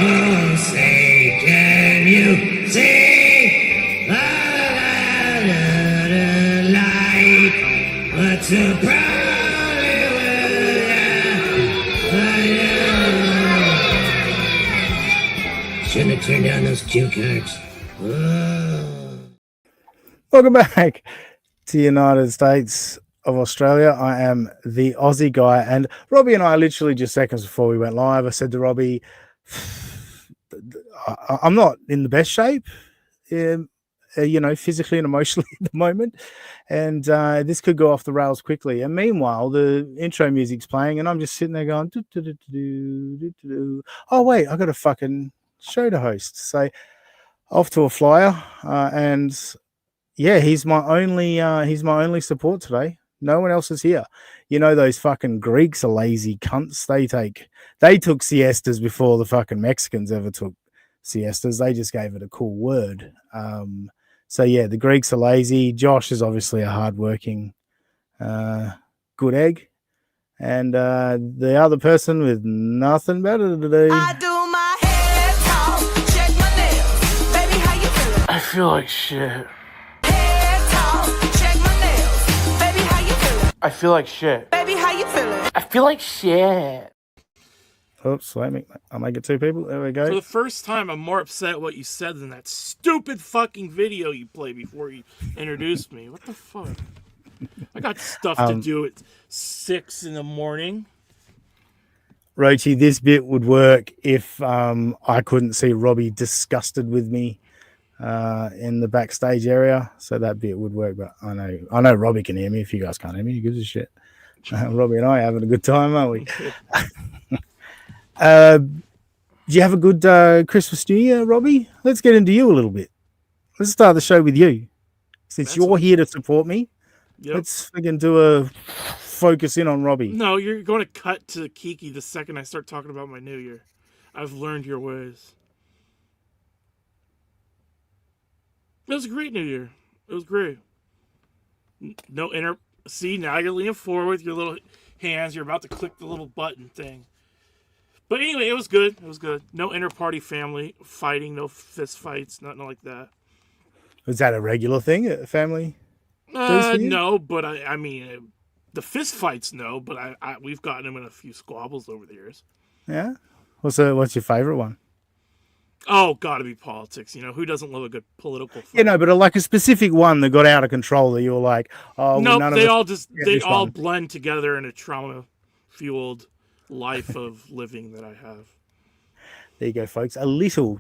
Oh, say, can you see the light? What's the problem with shouldn't have turned down those cue cards. Oh. Welcome back to the United States of Australia. I am the Aussie guy, and Robbie and I literally just seconds before we went live, I said to Robbie, I'm not in the best shape, physically and emotionally at the moment, and this could go off the rails quickly. And meanwhile, the intro music's playing, and I'm just sitting there going, oh wait, I got a fucking show to host. So off to a flyer, and yeah, he's my only support today. No one else is here. You know, those fucking Greeks are lazy cunts. They took siestas before the fucking Mexicans ever took siestas. They just gave it a cool word. So yeah, the Greeks are lazy. Josh is obviously a hardworking, good egg. And the other person with nothing better to do. I do my head talk, check my nails. Baby, how you feeling? I feel like shit. I feel like shit. Baby, how you feeling? I feel like shit. Oops, I'll make it two people. There we go. For the first time, I'm more upset at what you said than that stupid fucking video you played before you introduced me. What the fuck? I got stuff to do at 6 in the morning. Rochi, this bit would work if I couldn't see Robbie disgusted with me in the backstage area, so that bit would work. But I know Robbie can hear me. If you guys can't hear me, who gives a shit? Robbie and I are having a good time, aren't we? Did you have a good Christmas New Year, Robbie? Let's get into you a little bit. Let's start the show with you, since you're here to support me. Yep. Let's fucking do a focus in on Robbie. No, you're going to cut to Kiki the second I start talking about my New Year. I've learned your ways. It was a great New Year. It was great. See, now you're leaning forward with your little hands. You're about to click the little button thing. But anyway, it was good. It was good. No inter-party family fighting, no fist fights, nothing like that. Was that a regular thing at family? No, but I mean, the fist fights, no, but we've gotten them in a few squabbles over the years. Yeah? What's your favorite one? Oh, gotta be politics. You know, who doesn't love a good political fight? You know, but like a specific one that got out of control that you were like, oh, no, none they of us all blend together in a trauma-fueled life of living that I have. There you go, folks.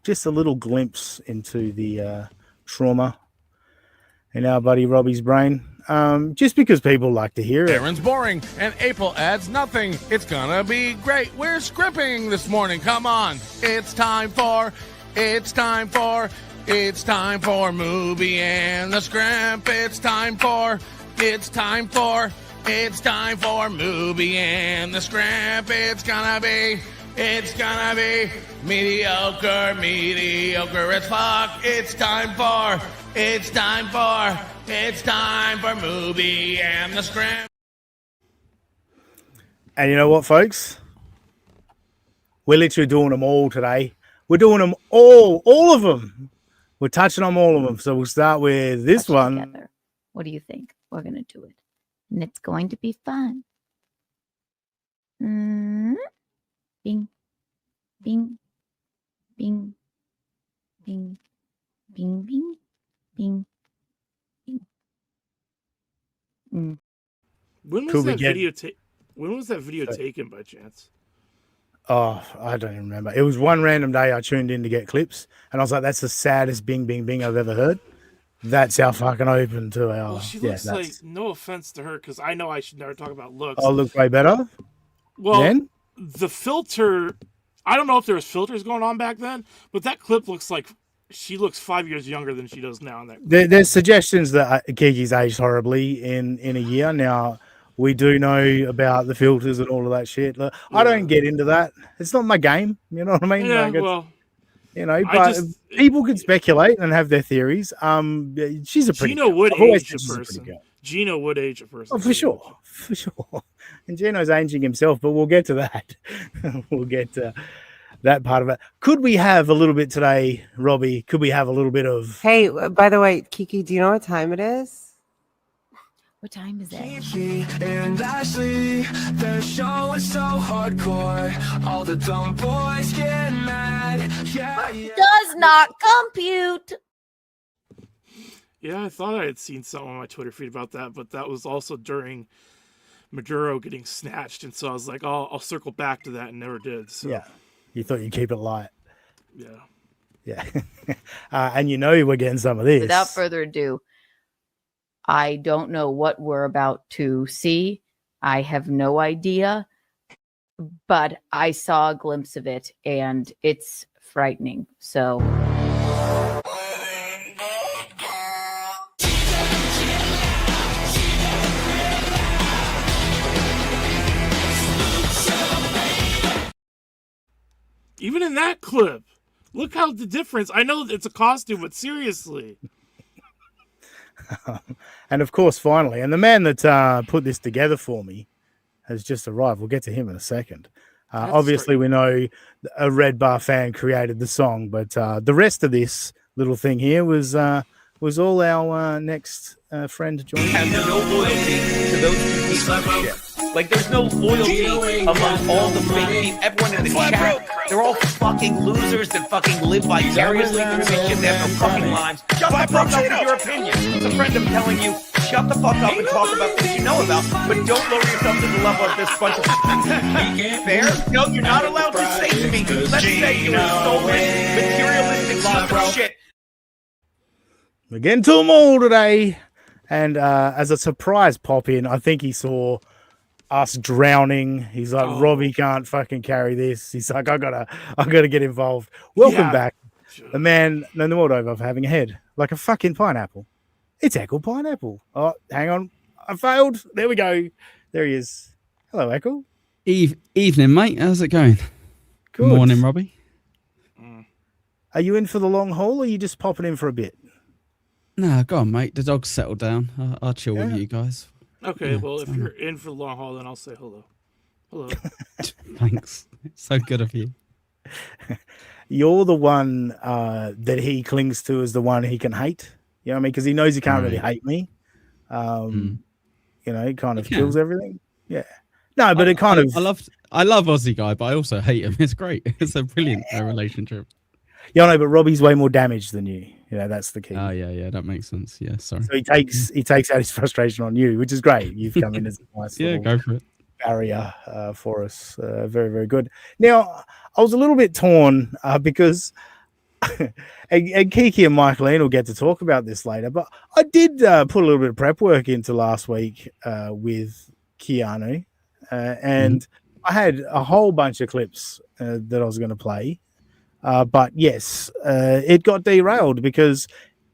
Just a little glimpse into the trauma in our buddy Robbie's brain. Just because people like to hear it. Aaron's boring, and April adds nothing. It's gonna be great. We're scripting this morning. Come on. It's time for Movie and the Scrimp. It's time for Movie and the Scrimp. It's gonna be mediocre as fuck. It's time for Movie and the Scrimp. And you know what, folks? We're literally doing them all today. We're doing them all of them. We're touching on all of them. So we'll start with this one. Together. What do you think? We're going to do it. And it's going to be fun. Bing, bing, bing, bing, bing, bing, bing. When was that video taken by chance? Oh, I don't even remember. It was one random day I tuned in to get clips, and I was like, that's the saddest bing, bing, bing I've ever heard. That's how fucking open to our... Well, she looks like, no offense to her, because I know I should never talk about looks. I'll look way better? Well, then? The filter... I don't know if there was filters going on back then, but that clip looks like she looks 5 years younger than she does now. There's suggestions that Kiki's aged horribly in a year. Now, we do know about the filters and all of that shit. I don't get into that. It's not my game. You know what I mean? Yeah, well... You know, but people can speculate and have their theories. She's a pretty... Gino would age a person. Gino would age a person. Oh, for sure. And Gino's aging himself, but we'll get to that. We'll get to... that part of it. Could we have a little bit today, Robbie? Could we have a little bit of? Hey, by the way, Kiki, do you know what time it is? What time is it? Kiki and Ashley, their show is so hardcore. All the dumb boys get mad. Yeah, yeah. Does not compute. Yeah, I thought I had seen something on my Twitter feed about that, but that was also during Maduro getting snatched, and so I was like, oh, I'll circle back to that, and never did. So. Yeah, you thought you'd keep it light. Yeah. Yeah, and you know we're getting some of this. Without further ado, I don't know what we're about to see. I have no idea, but I saw a glimpse of it, and it's frightening. So. Even in that clip, look how the difference. I know it's a costume, but seriously. And of course, finally, and the man that put this together for me has just arrived. We'll get to him in a second. Obviously, we know a Red Bar fan created the song, but the rest of this little thing here was all our next friend joining. Has no loyalty to those two pieces of shit. Like, there's no loyalty among all the fake people. Everyone in the chat, they're all fucking losers that fucking live vicariously through this shit. They have no fucking lives. Shut the fuck up with your opinion. It's a friend of telling you, shut the fuck up and talk about things you know about, but don't lower yourself to the level of this bunch of fair? No, you're not allowed to say to me, let's say you were stolen materialistic love shit. We're getting to them all today. And as a surprise pop in, I think he saw us drowning. He's like, Robbie can't fucking carry this. He's like, I gotta get involved. Welcome back. The man in the world over for having a head like a fucking pineapple. It's Echo Pineapple. Oh, hang on. I failed. There we go. There he is. Hello, Echo. Evening, mate. How's it going? Good. Morning, Robbie. Are you in for the long haul or are you just popping in for a bit? Nah, go on, mate. The dog's settled down. I'll chill with you guys. Okay, well, if you're in for the long haul, then I'll say hello. Hello. Thanks. It's so good of you. You're the one that he clings to as the one he can hate. You know what I mean? Because he knows he can't really hate me. You know, he kind of kills everything. Yeah. No, but it kind of... I love Aussie Guy, but I also hate him. It's great. It's a brilliant relationship. Yeah, no, but Robbie's way more damaged than you. Yeah, that's the key. Oh, yeah, that makes sense. Yeah, sorry. So he takes out his frustration on you, which is great. You've come in as a nice go for it. barrier for us. Very, very good. Now, I was a little bit torn because and Kiki and Michaeline will get to talk about this later, but I did put a little bit of prep work into last week with Keanu, and I had a whole bunch of clips that I was going to play. But yes, it got derailed because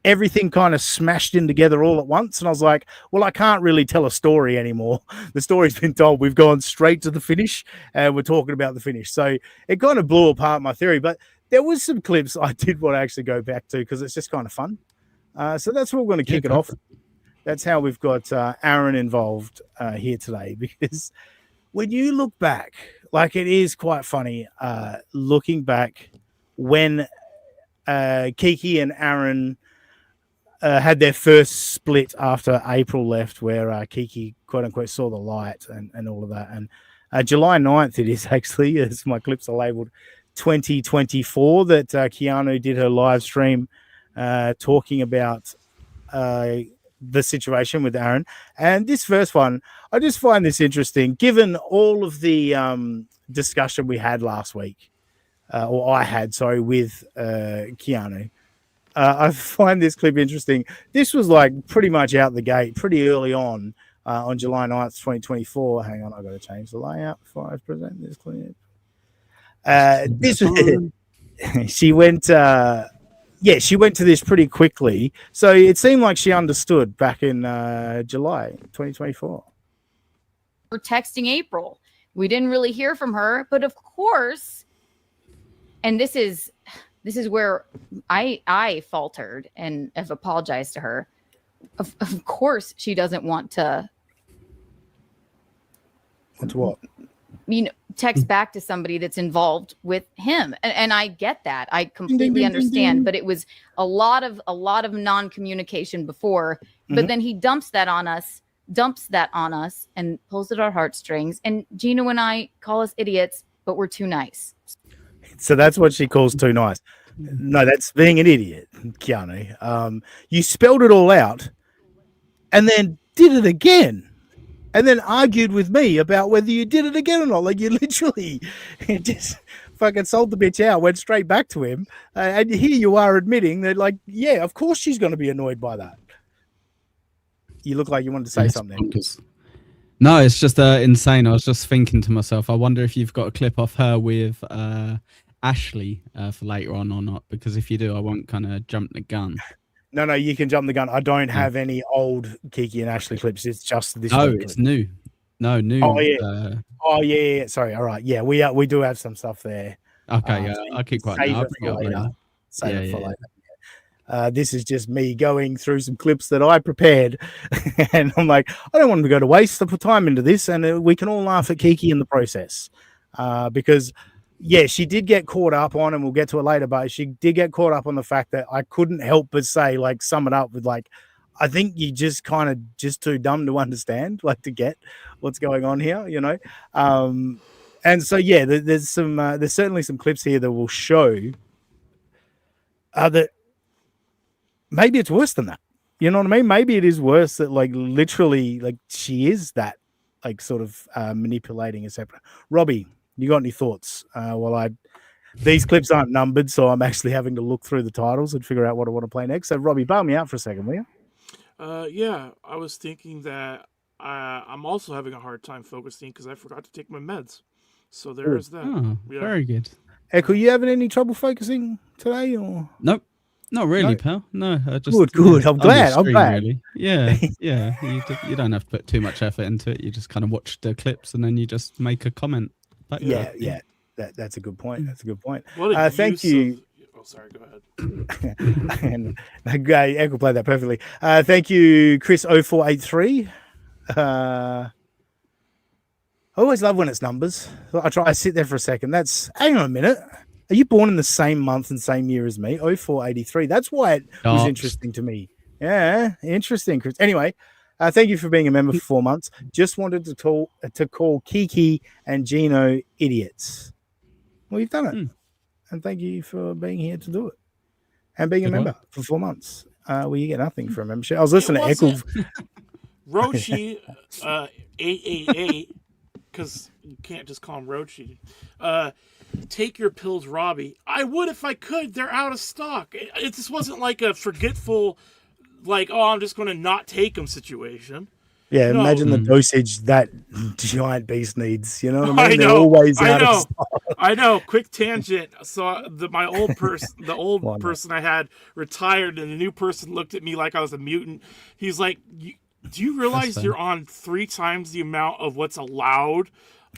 everything kind of smashed in together all at once. And I was like, well, I can't really tell a story anymore. The story's been told. We've gone straight to the finish and we're talking about the finish. So it kind of blew apart my theory. But there was some clips I did want to actually go back to because it's just kind of fun. So that's what we're going to kick it off. That's how we've got Aaron involved here today, because when you look back, like, it is quite funny looking back when Kiki and Aaron had their first split after April left, where Kiki, quote unquote, saw the light and all of that. And July 9th, it is actually, as my clips are labeled, 2024, that Keanu did her live stream talking about the situation with Aaron. And this first one, I just find this interesting, given all of the discussion we had last week. Or I had, sorry, with Keanu. I find this clip interesting. This was like pretty much out the gate, pretty early on July 9th, 2024. Hang on, I've got to change the layout before I present this clip. She went to this pretty quickly. So it seemed like she understood back in July 2024. We're texting April. We didn't really hear from her, but of course... And this is where I faltered and have apologized to her. Of course, she doesn't want to. Want to what? You know, text back to somebody that's involved with him. And I get that. I completely understand, but it was a lot of non-communication before, but then he dumps that on us and pulls at our heartstrings. And Gino and I call us idiots, but we're too nice. So that's what she calls too nice. No, that's being an idiot, Keanu. You spelled it all out and then did it again. And then argued with me about whether you did it again or not. Like, you literally just fucking sold the bitch out, went straight back to him. And here you are admitting that, like, yeah, of course she's going to be annoyed by that. You look like you wanted to say something. Bonkers. No, it's just insane. I was just thinking to myself, I wonder if you've got a clip off her with Ashley for later on or not. Because if you do, I won't kind of jump the gun. No, you can jump the gun. I don't have any old Kiki and Ashley clips. It's just this. No, it's new. No, new. Oh, yeah. Sorry. All right. Yeah, we do have some stuff there. Okay, I'll keep quiet. I'll bring it up later. Save it for later. This is just me going through some clips that I prepared. And I'm like, I don't want to go to waste. I put time into this, and we can all laugh at Kiki in the process. Because... yeah, she did get caught up on, and we'll get to it later, but she did get caught up on the fact that I couldn't help but say, like, sum it up with, like, I think you just kind of just too dumb to understand, like, to get what's going on here, you know? And so, yeah, there's certainly some clips here that will show that maybe it's worse than that. You know what I mean? Maybe it is worse that, like, literally, like, she is that, like, sort of manipulating, etc. Robbie, you got any thoughts? These clips aren't numbered, so I'm actually having to look through the titles and figure out what I want to play next. So, Robbie, bail me out for a second, will you? Yeah, I was thinking that I'm also having a hard time focusing because I forgot to take my meds. So there's that. Oh, yeah. Very good. Echo, you having any trouble focusing today? Or nope, not really, No? pal. No, I just Good. I'm glad. Really. Yeah. You don't have to put too much effort into it. You just kind of watch the clips and then you just make a comment. But Yeah. That's a good point. What a Thank use you. Oh, sorry. Go ahead. And Echo played that perfectly. Thank you, Chris0483. I always love when it's numbers. I sit there for a second. Hang on a minute. Are you born in the same month and same year as me? 0483. That's why it was interesting to me. Yeah, interesting, Chris. Anyway, thank you for being a member for 4 months. Just wanted to call Kiki and Gino idiots. Well, you've done it. And thank you for being here to do it. And being a member for 4 months. Well, you get nothing for a membership. I was listening to Echo. Roshi 888, because you can't just call him Roshi. Take your pills, Robbie. I would if I could. They're out of stock. It just wasn't like a forgetful, like, oh, I'm just going to not take them situation. Yeah, No. imagine the dosage that giant beast needs. You know what I mean? I They're know. always I out know. of stock. I know. Quick tangent. So my old person, the old Why not? person I had retired, and the new person looked at me like I was a mutant. He's like, "Do you realize fair. you're on 3 times the amount of what's allowed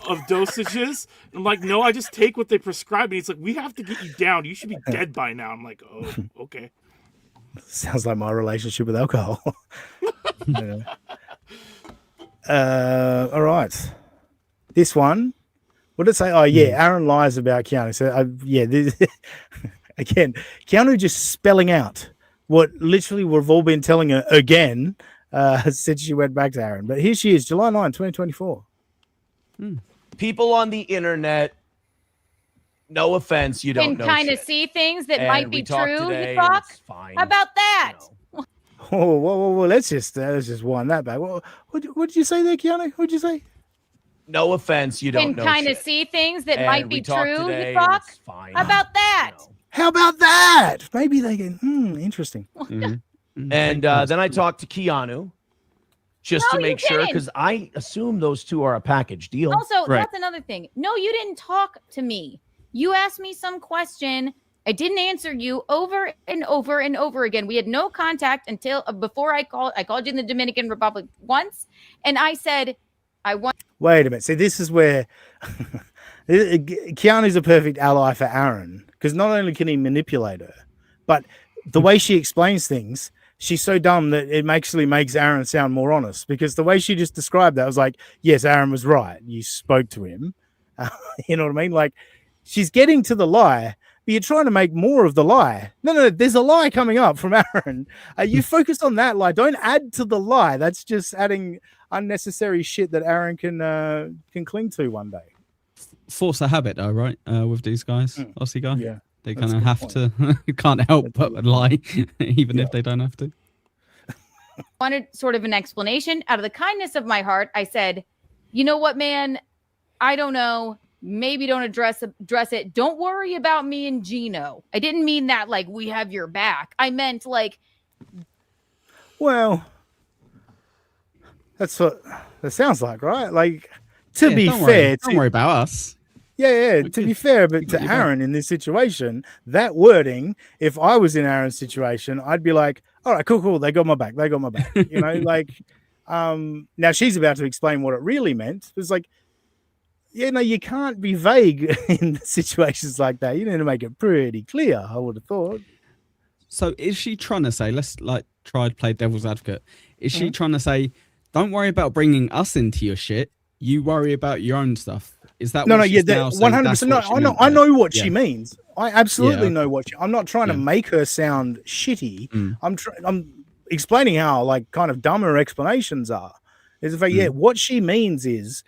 of dosages?" I'm like, "No, I just take what they prescribe." And he's like, "We have to get you down. You should be dead by now." I'm like, "Oh, okay." Sounds like my relationship with alcohol. Yeah. All right. This one, what did it say? Oh, yeah, Aaron lies about Keanu. So, again, Keanu just spelling out what literally we've all been telling her again since she went back to Aaron. But here she is, July 9, 2024. People on the internet, no offense, you don't Can know kind of shit. see things that And might we be talked true. today, You and talk. it's fine. How about that? You know. Whoa, let's just wind that back. What did you say there, Keanu? What did you say? No offense, you Can don't know kind of shit. see things that And might we be talked true. today, You and talk. it's fine. How about that? You know. How about that? Maybe they can. Interesting. And then I talked to Keanu just No, to you make sure, didn't. because I assume those two are a package deal. Also, Right. that's another thing. No, you didn't talk to me. You asked me some question. I didn't answer you over and over and over again. We had no contact until before I called. I called you in the Dominican Republic once, and I said, I want. Wait a minute. See, this is where Keanu's a perfect ally for Aaron, because not only can he manipulate her, but the way she explains things, she's so dumb that it actually makes Aaron sound more honest. Because the way she just described that, I was like, yes, Aaron was right. You spoke to him. You know what I mean? Like, she's getting to the lie, but you're trying to make more of the lie. No, there's a lie coming up from Aaron. You focused on that lie. Don't add to the lie. That's just adding unnecessary shit that Aaron can cling to one day. Force a habit, though, right? With these guys, Aussie guy. Yeah, they kind of have to. Can't help but lie, even if they don't have to. Wanted sort of an explanation. Out of the kindness of my heart, I said, "You know what, man? I don't know. Maybe don't address it. Don't worry about me and Gino." I didn't mean that like we have your back. I meant like, well, that's what that sounds like, right? Like, to be don't fair, don't worry about us. Yeah. To be fair, but to Aaron in this situation, that wording, if I was in Aaron's situation, I'd be like, all right, cool. They got my back. You know, like, now she's about to explain what it really meant. It's like, you can't be vague in situations like that. You need to make it pretty clear, I would have thought. So is she trying to say, let's like try to play devil's advocate. Is she trying to say, don't worry about bringing us into your shit. You worry about your own stuff. Is that no? 100%? No, I know what she means. I absolutely know what I'm not trying to make her sound shitty. I'm explaining how like kind of dumb her explanations are. Is the fact, what she means is,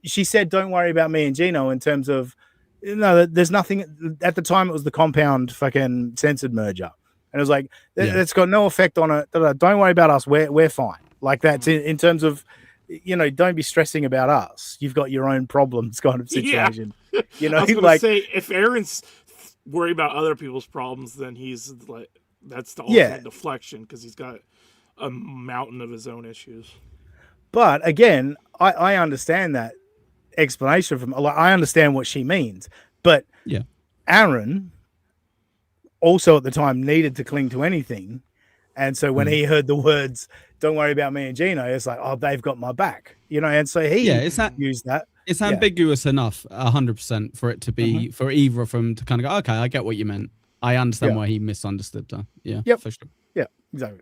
she said, "Don't worry about me and Gino." In terms of, there's nothing at the time. It was the compound fucking censored merger, and it was like it's got no effect on it. Don't worry about us. We're fine. Like that's in terms of. Don't be stressing about us. You've got your own problems, kind of situation. I was gonna say, if Aaron's worried about other people's problems, then he's like, that's the ultimate deflection because he's got a mountain of his own issues. But again, I understand that explanation from. Like, I understand what she means, but Aaron also at the time needed to cling to anything. And so when he heard the words, "Don't worry about me and Gino," it's like, oh, they've got my back, and so he used that. It's ambiguous enough, 100%, for it to be, for either of them to kind of go, okay, I get what you meant. I understand why he misunderstood that. Yeah, for sure. Yeah, exactly.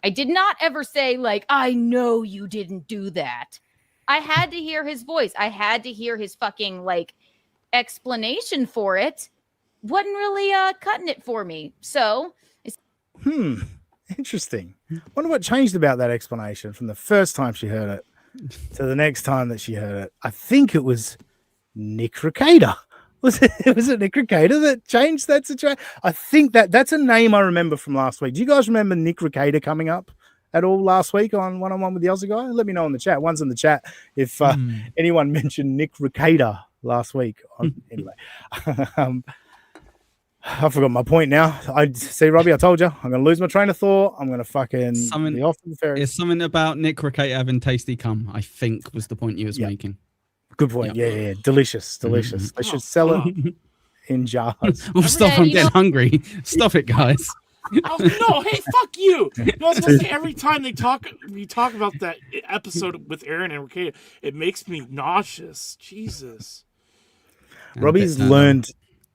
I did not ever say like, I know you didn't do that. I had to hear his voice. I had to hear his fucking like explanation for it. Wasn't really cutting it for me. So interesting. Wonder what changed about that explanation from the first time she heard it to the next time that she heard it. I think it was Nick Recader. Was it Nick Recader that changed that situation? I think that's a name I remember from last week. Do you guys remember Nick Recader coming up at all last week on One-on-One with the Aussie Guy? Let me know in the chat. One's in the chat if anyone mentioned Nick Recader last week. Anyway. I forgot my point now. I see, Robbie. I told you I'm going to lose my train of thought. I'm going to fucking be off to the ferry. It's something about Nick Recader having tasty cum, I think, was the point you was making. Good point. Yeah. Delicious. They should sell it in jars. Well, stop! I'm getting hungry. Stop it, guys. Oh, no, hey, fuck you! I was gonna say, every time we talk about that episode with Aaron and Recader, it makes me nauseous. Jesus. Robbie's learned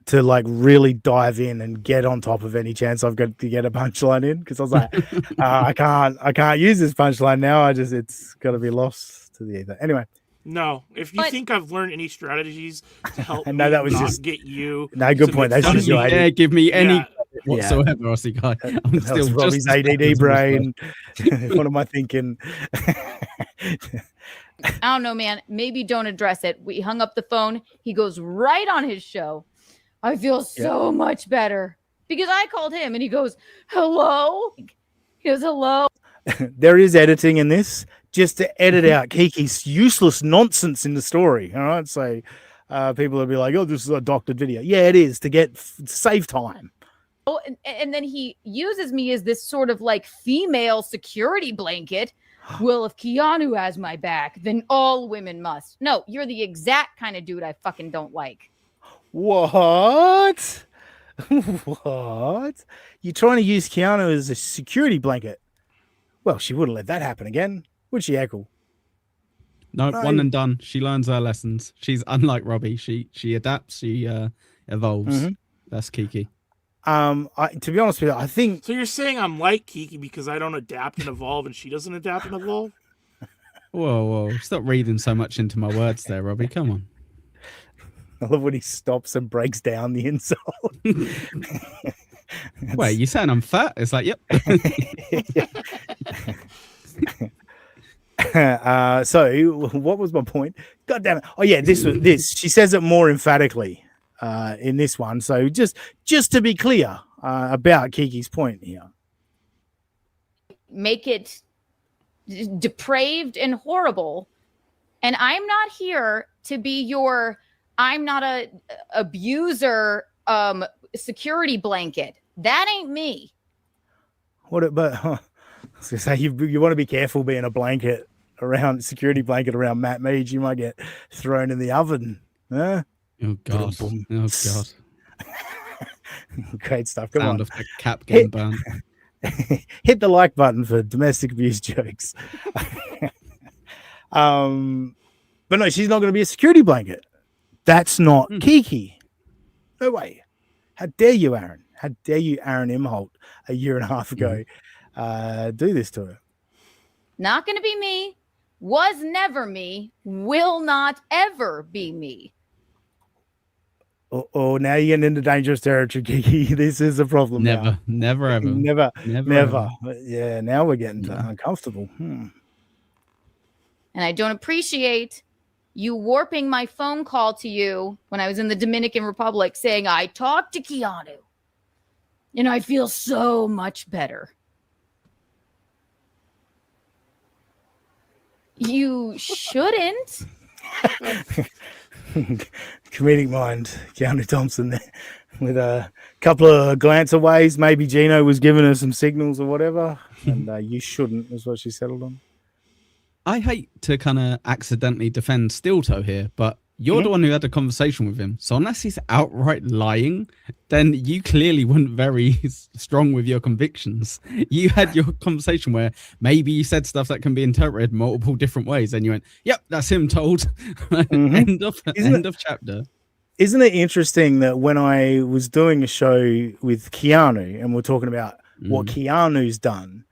to like really dive in and get on top of any chance I've got to get a punchline in, because I was like, I can't use this punchline now. It's got to be lost to the ether. Anyway. No, if you think I've learned any strategies to help me that was not just get you. No, good point. That's just your idea. Give me any whatsoever, Aussie guy. I'm still Robbie's ADD brain. What am I thinking? I don't know, man. Maybe don't address it. We hung up the phone. He goes right on his show. I feel so much better because I called him and he goes, "Hello." He goes, "Hello." There is editing in this just to edit out Kiki's useless nonsense in the story. All right. So people will be like, oh, this is a doctored video. Yeah, it is to save time. Oh, and then he uses me as this sort of like female security blanket. Well, if Keanu has my back, then all women must. No, you're the exact kind of dude I fucking don't like. What? What? You're trying to use Keanu as a security blanket? Well, she wouldn't let that happen again, would she, Echo? No, one and done. She learns her lessons. She's unlike Robbie. She adapts. She evolves. That's Kiki. To be honest with you, I think. So you're saying I'm like Kiki because I don't adapt and evolve, and she doesn't adapt and evolve? Whoa! Stop reading so much into my words, there, Robbie. Come on. I love when he stops and breaks down the insult. Wait, you saying I'm fat? It's like, yep. So what was my point? God damn it. Oh yeah, this. She says it more emphatically in this one. So just to be clear about Kiki's point here. Make it depraved and horrible. And I'm not here to be I'm not a abuser security blanket. That ain't me. But so say you want to be careful being a security blanket around Matt Mead. You might get thrown in the oven. Huh? Oh God! Oh God! Great stuff. Come Sound on. of the cap getting burned. Hit the like button for domestic abuse jokes. But no, she's not going to be a security blanket. That's not Kiki. No way. How dare you, Aaron? How dare you, Aaron Imholt, a year and a half ago, do this to her? Not going to be me. Was never me. Will not ever be me. Oh, now you're getting into dangerous territory, Kiki. This is a problem. Never, ever. Never. Ever. Yeah, now we're getting uncomfortable. And I don't appreciate you warping my phone call to you when I was in the Dominican Republic saying I talked to Keanu and I feel so much better. You shouldn't. Comedic mind, Keanu Thompson there with a couple of glance-aways. Maybe Gino was giving her some signals or whatever, and you shouldn't is what she settled on. I hate to kind of accidentally defend Steel Toe here, but you're the one who had a conversation with him. So unless he's outright lying, then you clearly weren't very strong with your convictions. You had your conversation where maybe you said stuff that can be interpreted multiple different ways, and you went, "Yep, that's him told." End of chapter. Isn't it interesting that when I was doing a show with Keanu and we're talking about what Keanu's done,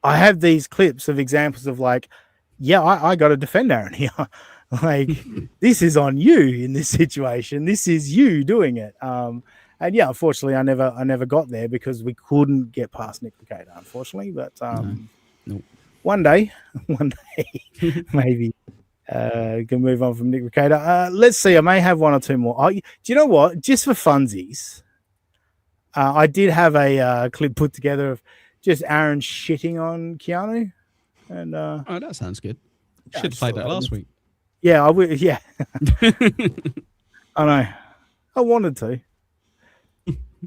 I have these clips of examples of like, yeah, I got to defend Aaron here. Like, this is on you in this situation. This is you doing it. And yeah, unfortunately, I never got there because we couldn't get past Nick Recader, unfortunately. But Nope. one day, maybe can move on from Nick Recader. Let's see. I may have one or two more. Do you know what? Just for funsies, I did have a clip put together of just Aaron shitting on Keanu. And oh, that sounds good. Should have played that last week. Yeah, I would. Yeah, I know. I wanted to.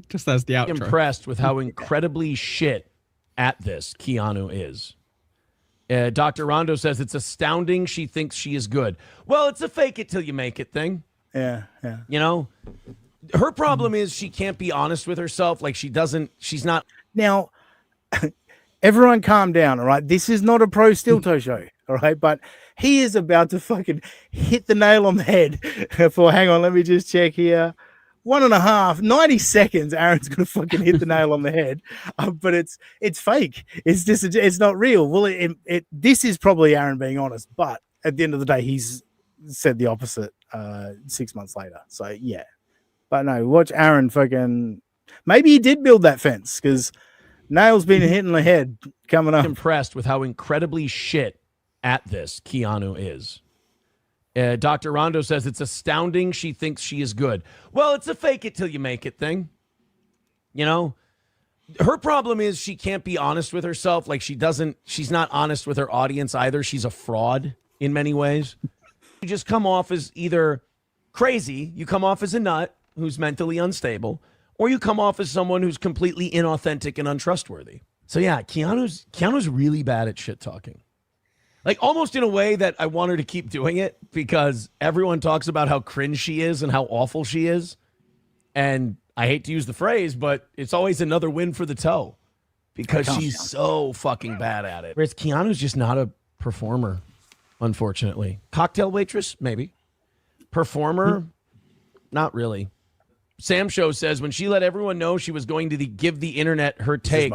Just as the outro. Impressed with how incredibly shit at this Keanu is. Dr. Rondo says it's astounding she thinks she is good. Well, it's a fake it till you make it thing. Yeah. You know, her problem is she can't be honest with herself. Like she's not. Now, everyone calm down, all right? This is not a pro Steel Toe show, all right? But he is about to fucking hit the nail on the head hang on, let me just check here. 90 seconds, Aaron's going to fucking hit the nail on the head. But it's fake. It's not real. Well, this is probably Aaron being honest, but at the end of the day, he's said the opposite 6 months later. So, yeah. But no, watch Aaron fucking... Maybe he did build that fence because nail's been hitting the head coming up. Impressed with how incredibly shit at this Keanu is. Dr. Rondo says it's astounding she thinks she is good. Well, it's a fake it till you make it thing. You know, her problem is she can't be honest with herself. Like she's not honest with her audience either. She's a fraud in many ways. You just come off as either crazy, you come off as a nut who's mentally unstable, or you come off as someone who's completely inauthentic and untrustworthy. So yeah, Keanu's really bad at shit talking. Like almost in a way that I want her to keep doing it because everyone talks about how cringe she is and how awful she is. And I hate to use the phrase, but it's always another win for the toe because she's so fucking bad at it. Whereas Keanu's just not a performer, unfortunately. Cocktail waitress, maybe. Performer, not really. Sam Show says when she let everyone know she was going to give the internet her take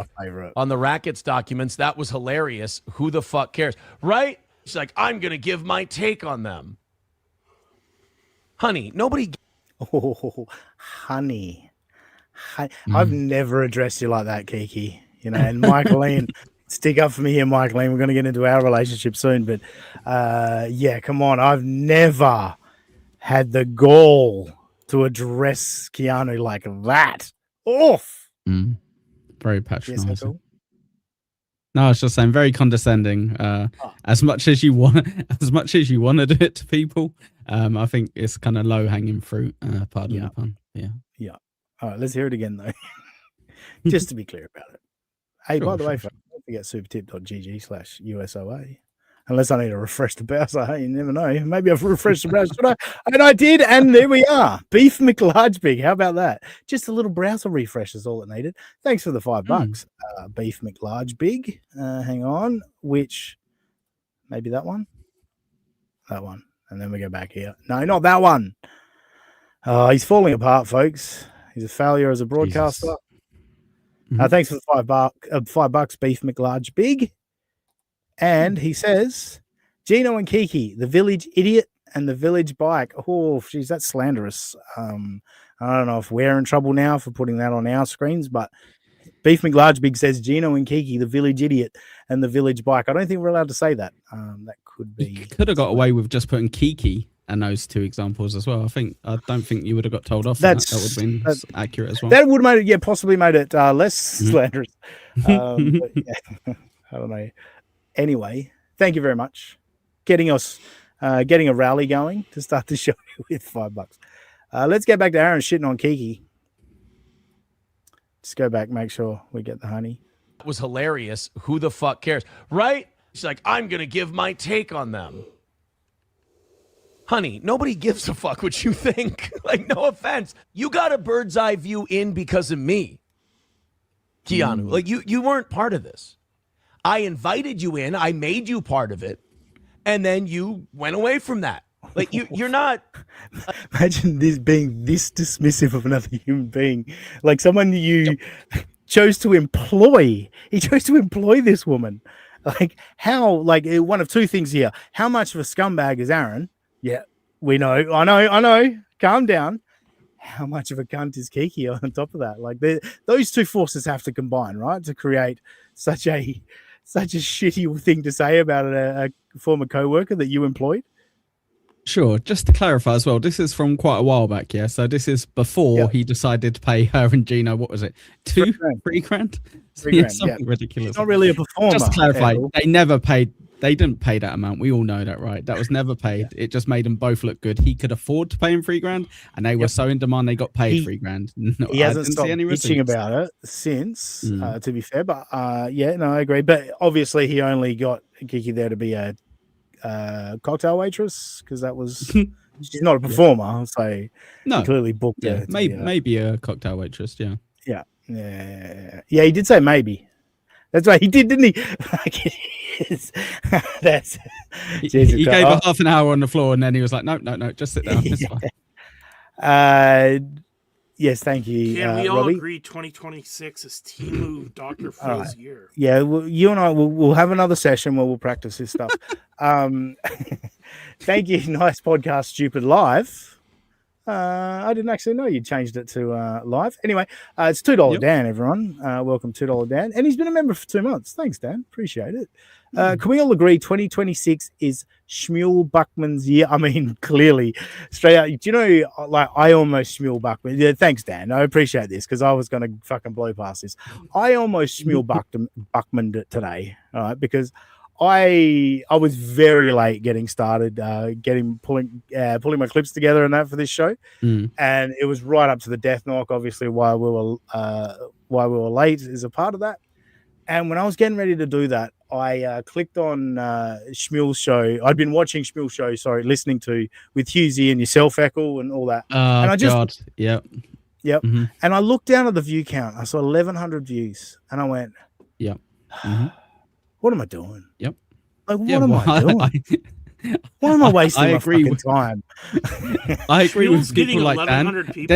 on the Rackets documents, that was hilarious. Who the fuck cares? Right? She's like, I'm going to give my take on them. Honey, nobody. Oh, honey. I've never addressed you like that, Kiki. You know, and Michaeline, stick up for me here, Michaeline. We're going to get into our relationship soon, but yeah, come on. I've never had the gall to address Keanu like that. Oof. Very patronizing. Yes, cool. No, I was just saying, very condescending. As much as you want to do it to people, I think it's kind of low hanging fruit. Pardon the pun. Yeah. All right, let's hear it again though, just to be clear about it. Hey, by the way, folks, don't forget supertip.gg/USOA. Unless I need to refresh the browser, hey, you never know. Maybe I've refreshed the browser, and I did, and there we are. Beef McLarge Big. How about that? Just a little browser refresh is all it needed. Thanks for the $5. Beef McLarge Big. Hang on, which maybe that one, and then we go back here. No, not that one. He's falling apart, folks. He's a failure as a broadcaster. Thanks for the $5, Beef McLarge Big. And he says, Gino and Kiki, the village idiot and the village bike. Oh, geez, that's slanderous. I don't know if we're in trouble now for putting that on our screens, but Beef McLarge Big says Gino and Kiki, the village idiot and the village bike. I don't think we're allowed to say that. That could be. You could have got away with just putting Kiki and those two examples as well. I don't think you would have got told off. That would have been accurate as well. That would have made it, possibly made it less slanderous. But yeah, I don't know. Anyway, thank you very much. Getting a rally going to start the show with $5. Let's get back to Aaron shitting on Kiki. Just go back, make sure we get the honey. It was hilarious. Who the fuck cares? Right? She's like, I'm going to give my take on them. Honey, nobody gives a fuck what you think. Like, no offense. You got a bird's eye view in because of me, Keanu. Like, you weren't part of this. I invited you in. I made you part of it. And then you went away from that. Like, you're not. Imagine this being this dismissive of another human being. Like someone you chose to employ. He chose to employ this woman. Like, how, like, one of two things here. How much of a scumbag is Aaron? Yeah, we know. I know. Calm down. How much of a cunt is Kiki on top of that? Like, those two forces have to combine, right, to create such a shitty thing to say about a former co-worker that you employed. Sure. Just to clarify as well, this is from quite a while back, yeah? So this is before he decided to pay her and Gino, what was it? $3 grand? Something ridiculous. It's not really a performer. Just to clarify, they didn't pay that amount. We all know that, right? That was never paid. It just made them both look good. He could afford to pay him $3 grand, and they were so in demand they got paid $3 grand. No, he hasn't stopped bitching about it since, to be fair. But I agree. But obviously, he only got Kiki there to be a cocktail waitress because that was she's not a performer, so he clearly booked her. Maybe a cocktail waitress. Yeah. He did say maybe. That's right, he did, didn't he? He gave her half an hour on the floor, and then he was like, "No, just sit down." It's fine. Yes, thank you. Can we all Robbie? agree 2026 is Timu Dr. Phil's year? Yeah, well, you and I we'll have another session where we'll practice this stuff. Thank you. Nice podcast, Stupid Live. I didn't actually know you changed it to live. Anyway, it's $2 Dan, everyone. Welcome, $2 Dan. And he's been a member for 2 months. Thanks, Dan. Appreciate it. Can we all agree 2026 is Shmuel Buckman's year? I mean, clearly, straight out. Do you know, like, I almost Shmuel Buckman. Yeah, thanks, Dan. I appreciate this because I was going to fucking blow past this. I almost Shmuel Buckman'd it today, all right, because I was very late getting started, pulling my clips together and that for this show, and it was right up to the death knock. Obviously, why we were late is a part of that. And when I was getting ready to do that, I clicked on Shmuel's show. I'd been watching Shmuel's show, listening to with Hughesy and yourself, Eccles, and all that. And I just, yep. Mm-hmm. And I looked down at the view count. I saw 1,100 views, and I went, yep. Mm-hmm. What am I doing? Yep. Like, what am I doing? Why am I wasting my fucking time? I agree with people like Dan.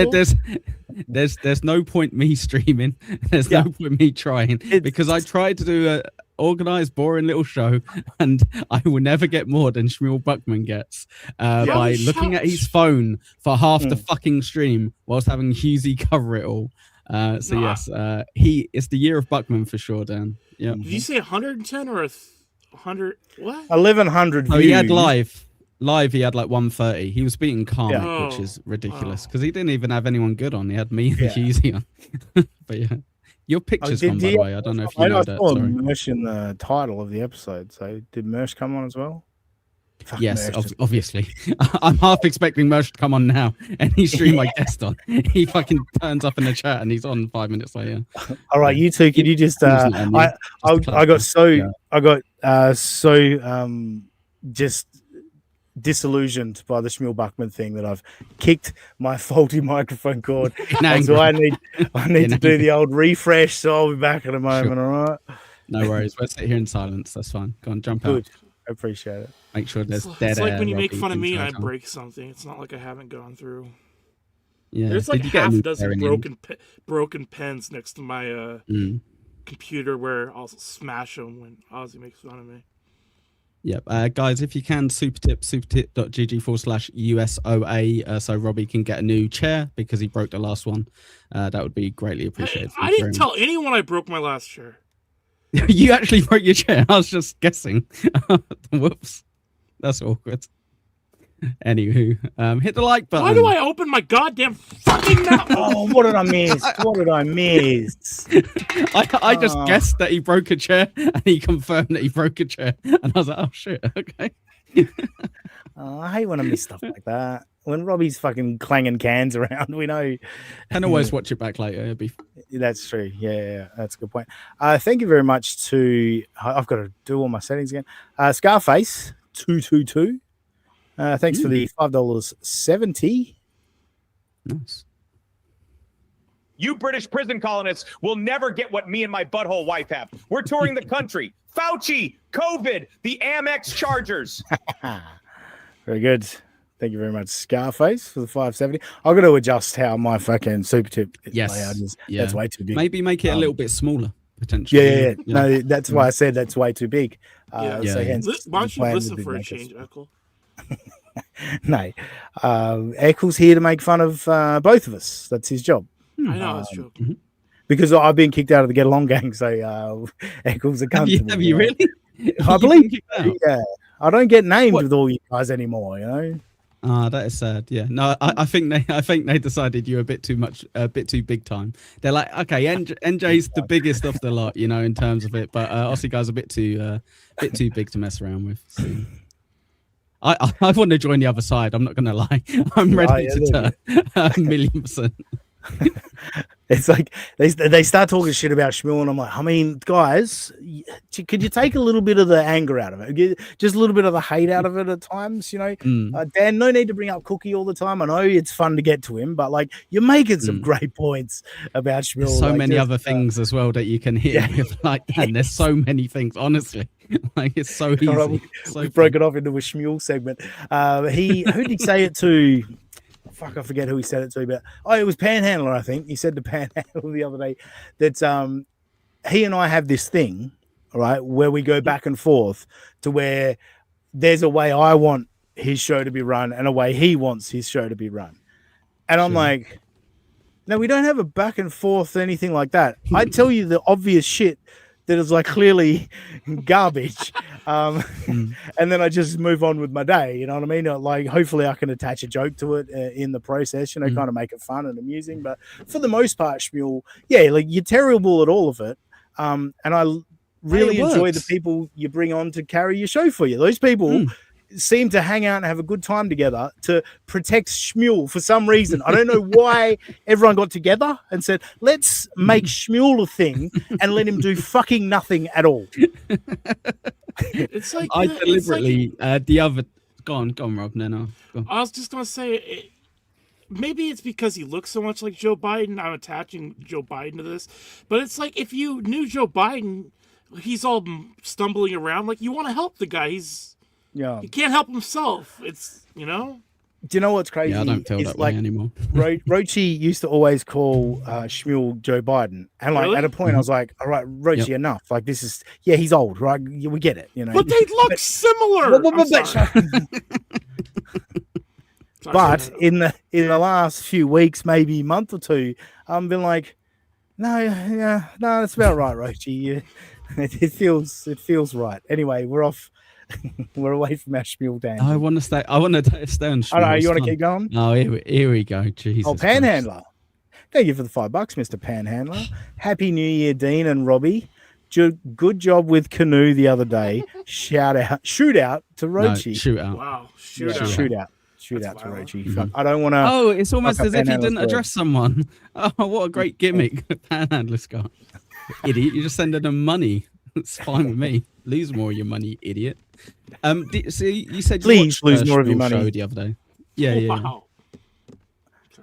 There's no point me streaming. There's no point me trying because I tried to do organized, boring little show, and I will never get more than Shmuel Buckman gets by looking at his phone for half the fucking stream whilst having Husey cover it all. Yes, he is the year of Buckman for sure, Dan. Yeah. Did you say 110 or 100? What? 1,100 views. Oh, he had live. He had like 130. He was beating Karmic, which is ridiculous because he didn't even have anyone good on. He had me and Husey on. But yeah. Your picture's gone, by the way. I don't know if you know that. I saw Mersh in the title of the episode. So did Mersh come on as well? Fuck, yes, obviously. I'm half expecting Mersh to come on now and he streamed my guest on. He fucking turns up in the chat and he's on 5 minutes later. All right, you two, can you just I got so just disillusioned by the Shmuel Buckman thing that I've kicked my faulty microphone cord. So I need to do the old refresh. So I'll be back in a moment. All right. No worries. We'll sit here in silence. That's fine. Go on, jump out. I appreciate it. Make sure there's dead It's like air when you make Robbie fun of me and I can break something. It's not like I haven't gone through. Yeah. There's like Did you get half any a dozen pairing in? broken pens next to my computer where I'll smash them when Ozzy makes fun of me. Yep. Guys, if you can, supertip.gg/USOA so Robbie can get a new chair because he broke the last one. That would be greatly appreciated. I didn't tell anyone I broke my last chair. You actually broke your chair. I was just guessing. Whoops. That's awkward. Anywho, hit the like button. Why do I open my goddamn fucking mouth? Oh, what did I miss? I just guessed that he broke a chair and he confirmed that he broke a chair. And I was like, oh shit, okay. I hate when I miss stuff like that. When Robbie's fucking clanging cans around, we know. Can always watch it back later. That's true. Yeah, that's a good point. Thank you very much to. I've got to do all my settings again. Scarface 222. Thanks for the $5.70. Nice. You British prison colonists will never get what me and my butthole wife have. We're touring the country. Fauci, COVID, the Amex Chargers. Very good. Thank you very much, Scarface, for the 570. I've got to adjust how my fucking super tip layout is. Yeah. That's way too big. Maybe make it a little bit smaller, potentially. Yeah. No, that's why I said that's way too big. Why don't you listen for a change, Eccles? No. Eccles here to make fun of both of us. That's his job. I know, it's true. Because I've been kicked out of the Get Along gang, so Eccles are comfortable. Have you really? I believe. Yeah. I don't get named with all you guys anymore, you know? That is sad. Yeah, no, I think they decided you're a bit too big time. They're like, okay, NJ's the biggest of the lot, you know, in terms of it, but Aussie guys are a bit too big to mess around with. So. I want to join the other side. I'm not gonna lie. I'm ready to turn 1,000,000%. It's like they start talking shit about Shmuel, and I'm like, I mean, guys, could you take a little bit of the anger out of it? Just a little bit of the hate out of it at times, you know? Dan, no need to bring up Cookie all the time. I know it's fun to get to him, but like you're making some great points about Shmuel. There's so many other things as well that you can hit with like that. And there's so many things, honestly. Like it's so easy. Right, we broke it off into a Shmuel segment. Who did he say it to? Fuck, I forget who he said it to, but it was Panhandler, I think. He said to Panhandler the other day that he and I have this thing, all right, where we go back and forth to where there's a way I want his show to be run and a way he wants his show to be run. And I'm like, no, we don't have a back and forth, anything like that. I tell you the obvious shit that is like clearly garbage. And then I just move on with my day. You know what I mean? Like, hopefully I can attach a joke to it in the process, you know, kind of make it fun and amusing. But for the most part, Shmuel, like you're terrible at all of it. And I really enjoy the people you bring on to carry your show for you. Those people seem to hang out and have a good time together to protect Shmuel for some reason. I don't know why everyone got together and said, let's make Shmuel a thing and let him do fucking nothing at all. It's like I deliberately the other go on Rob. No. Go. I was just gonna say maybe it's because he looks so much like Joe Biden. I'm attaching Joe Biden to this, but it's like if you knew Joe Biden, he's all stumbling around. Like you want to help the guy. He can't help himself. It's, you know? Do you know what's crazy? Yeah, I don't feel It's that way anymore. Rochi used to always call Shmuel Joe Biden, and like Really? at a point I was like, "All right, Rochi, enough! Like this is he's old, right? We get it, you know." But they look similar. But in the last few weeks, maybe month or two, I've been like, no, that's about right, Rochi. It feels right. Anyway, we're off. We're away from our Shmuel tangent. I want to stay. I want to stay on. All right, you want to keep going? Oh, here we go. Jesus. Oh, Panhandler. Thank you for the $5, Mr. Panhandler. Happy New Year, Dean and Robbie. Good job with canoe the other day. Shootout to Rochi. No, shootout. Wow, Shootout to Rochi. I don't want to. Oh, it's almost as if he didn't address someone. Oh, what a great gimmick, Panhandler's got. Idiot, you just sending them money. It's fine with me. Lose more of your money, idiot. So you said please you watched, lose more of your money show the other day. Yeah. Wow.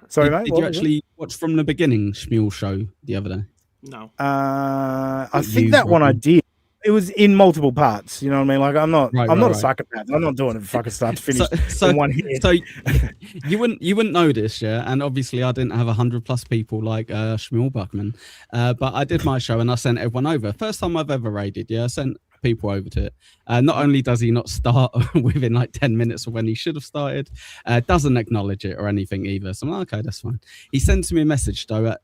Sorry, mate. Did you actually watch from the beginning Shmuel show the other day? No. I think that one I did. It was in multiple parts. You know what I mean? Like I'm not a psychopath. I'm not doing it fucking start to finish in one hit. So you wouldn't know this, yeah. And obviously I didn't have 100+ people like Shmuel Buckman, but I did my show and I sent everyone over. First time I've ever raided. Yeah, I sent people over to it. Not only does he not start within like 10 minutes of when he should have started, doesn't acknowledge it or anything either. So I'm like, okay, that's fine. He sends me a message though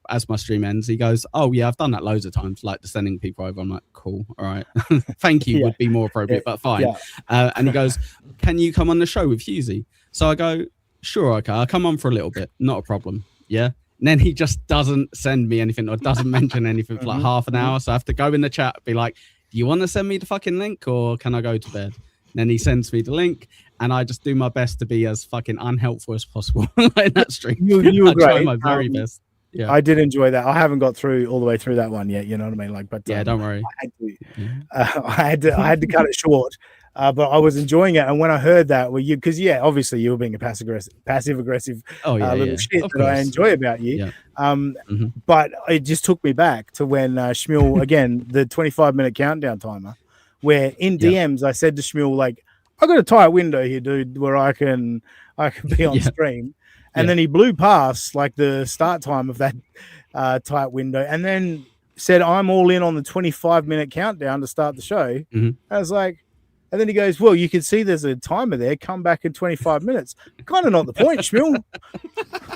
as my stream ends. He goes, oh yeah, I've done that loads of times, like sending people over. I'm like, cool, all right. Thank you would be more appropriate, but fine. And he goes, can you come on the show with Husey? So I go, sure, okay, I'll come on for a little bit, not a problem. Yeah. And then he just doesn't send me anything or doesn't mention anything for like half an hour. So I have to go in the chat, be like, do you want to send me the fucking link or can I go to bed? And then he sends me the link and I just do my best to be as fucking unhelpful as possible in that stream. You were I great. try my very best. Yeah, I did enjoy that. I haven't got all the way through that one yet. You know what I mean? Like, but yeah, don't worry. I had to cut it short. But I was enjoying it, and when I heard that, because obviously you were being a passive aggressive little shit that I enjoy about you. Yeah. But it just took me back to when Shmuel again the 25-minute countdown timer, where in DMs I said to Shmuel like, I got a tight window here, dude, where I can be on stream. And then he blew past like the start time of that tight window and then said, I'm all in on the 25-minute countdown to start the show. I was like, and then he goes, well, you can see there's a timer there. Come back in 25 minutes. Kind of not the point, Shmuel.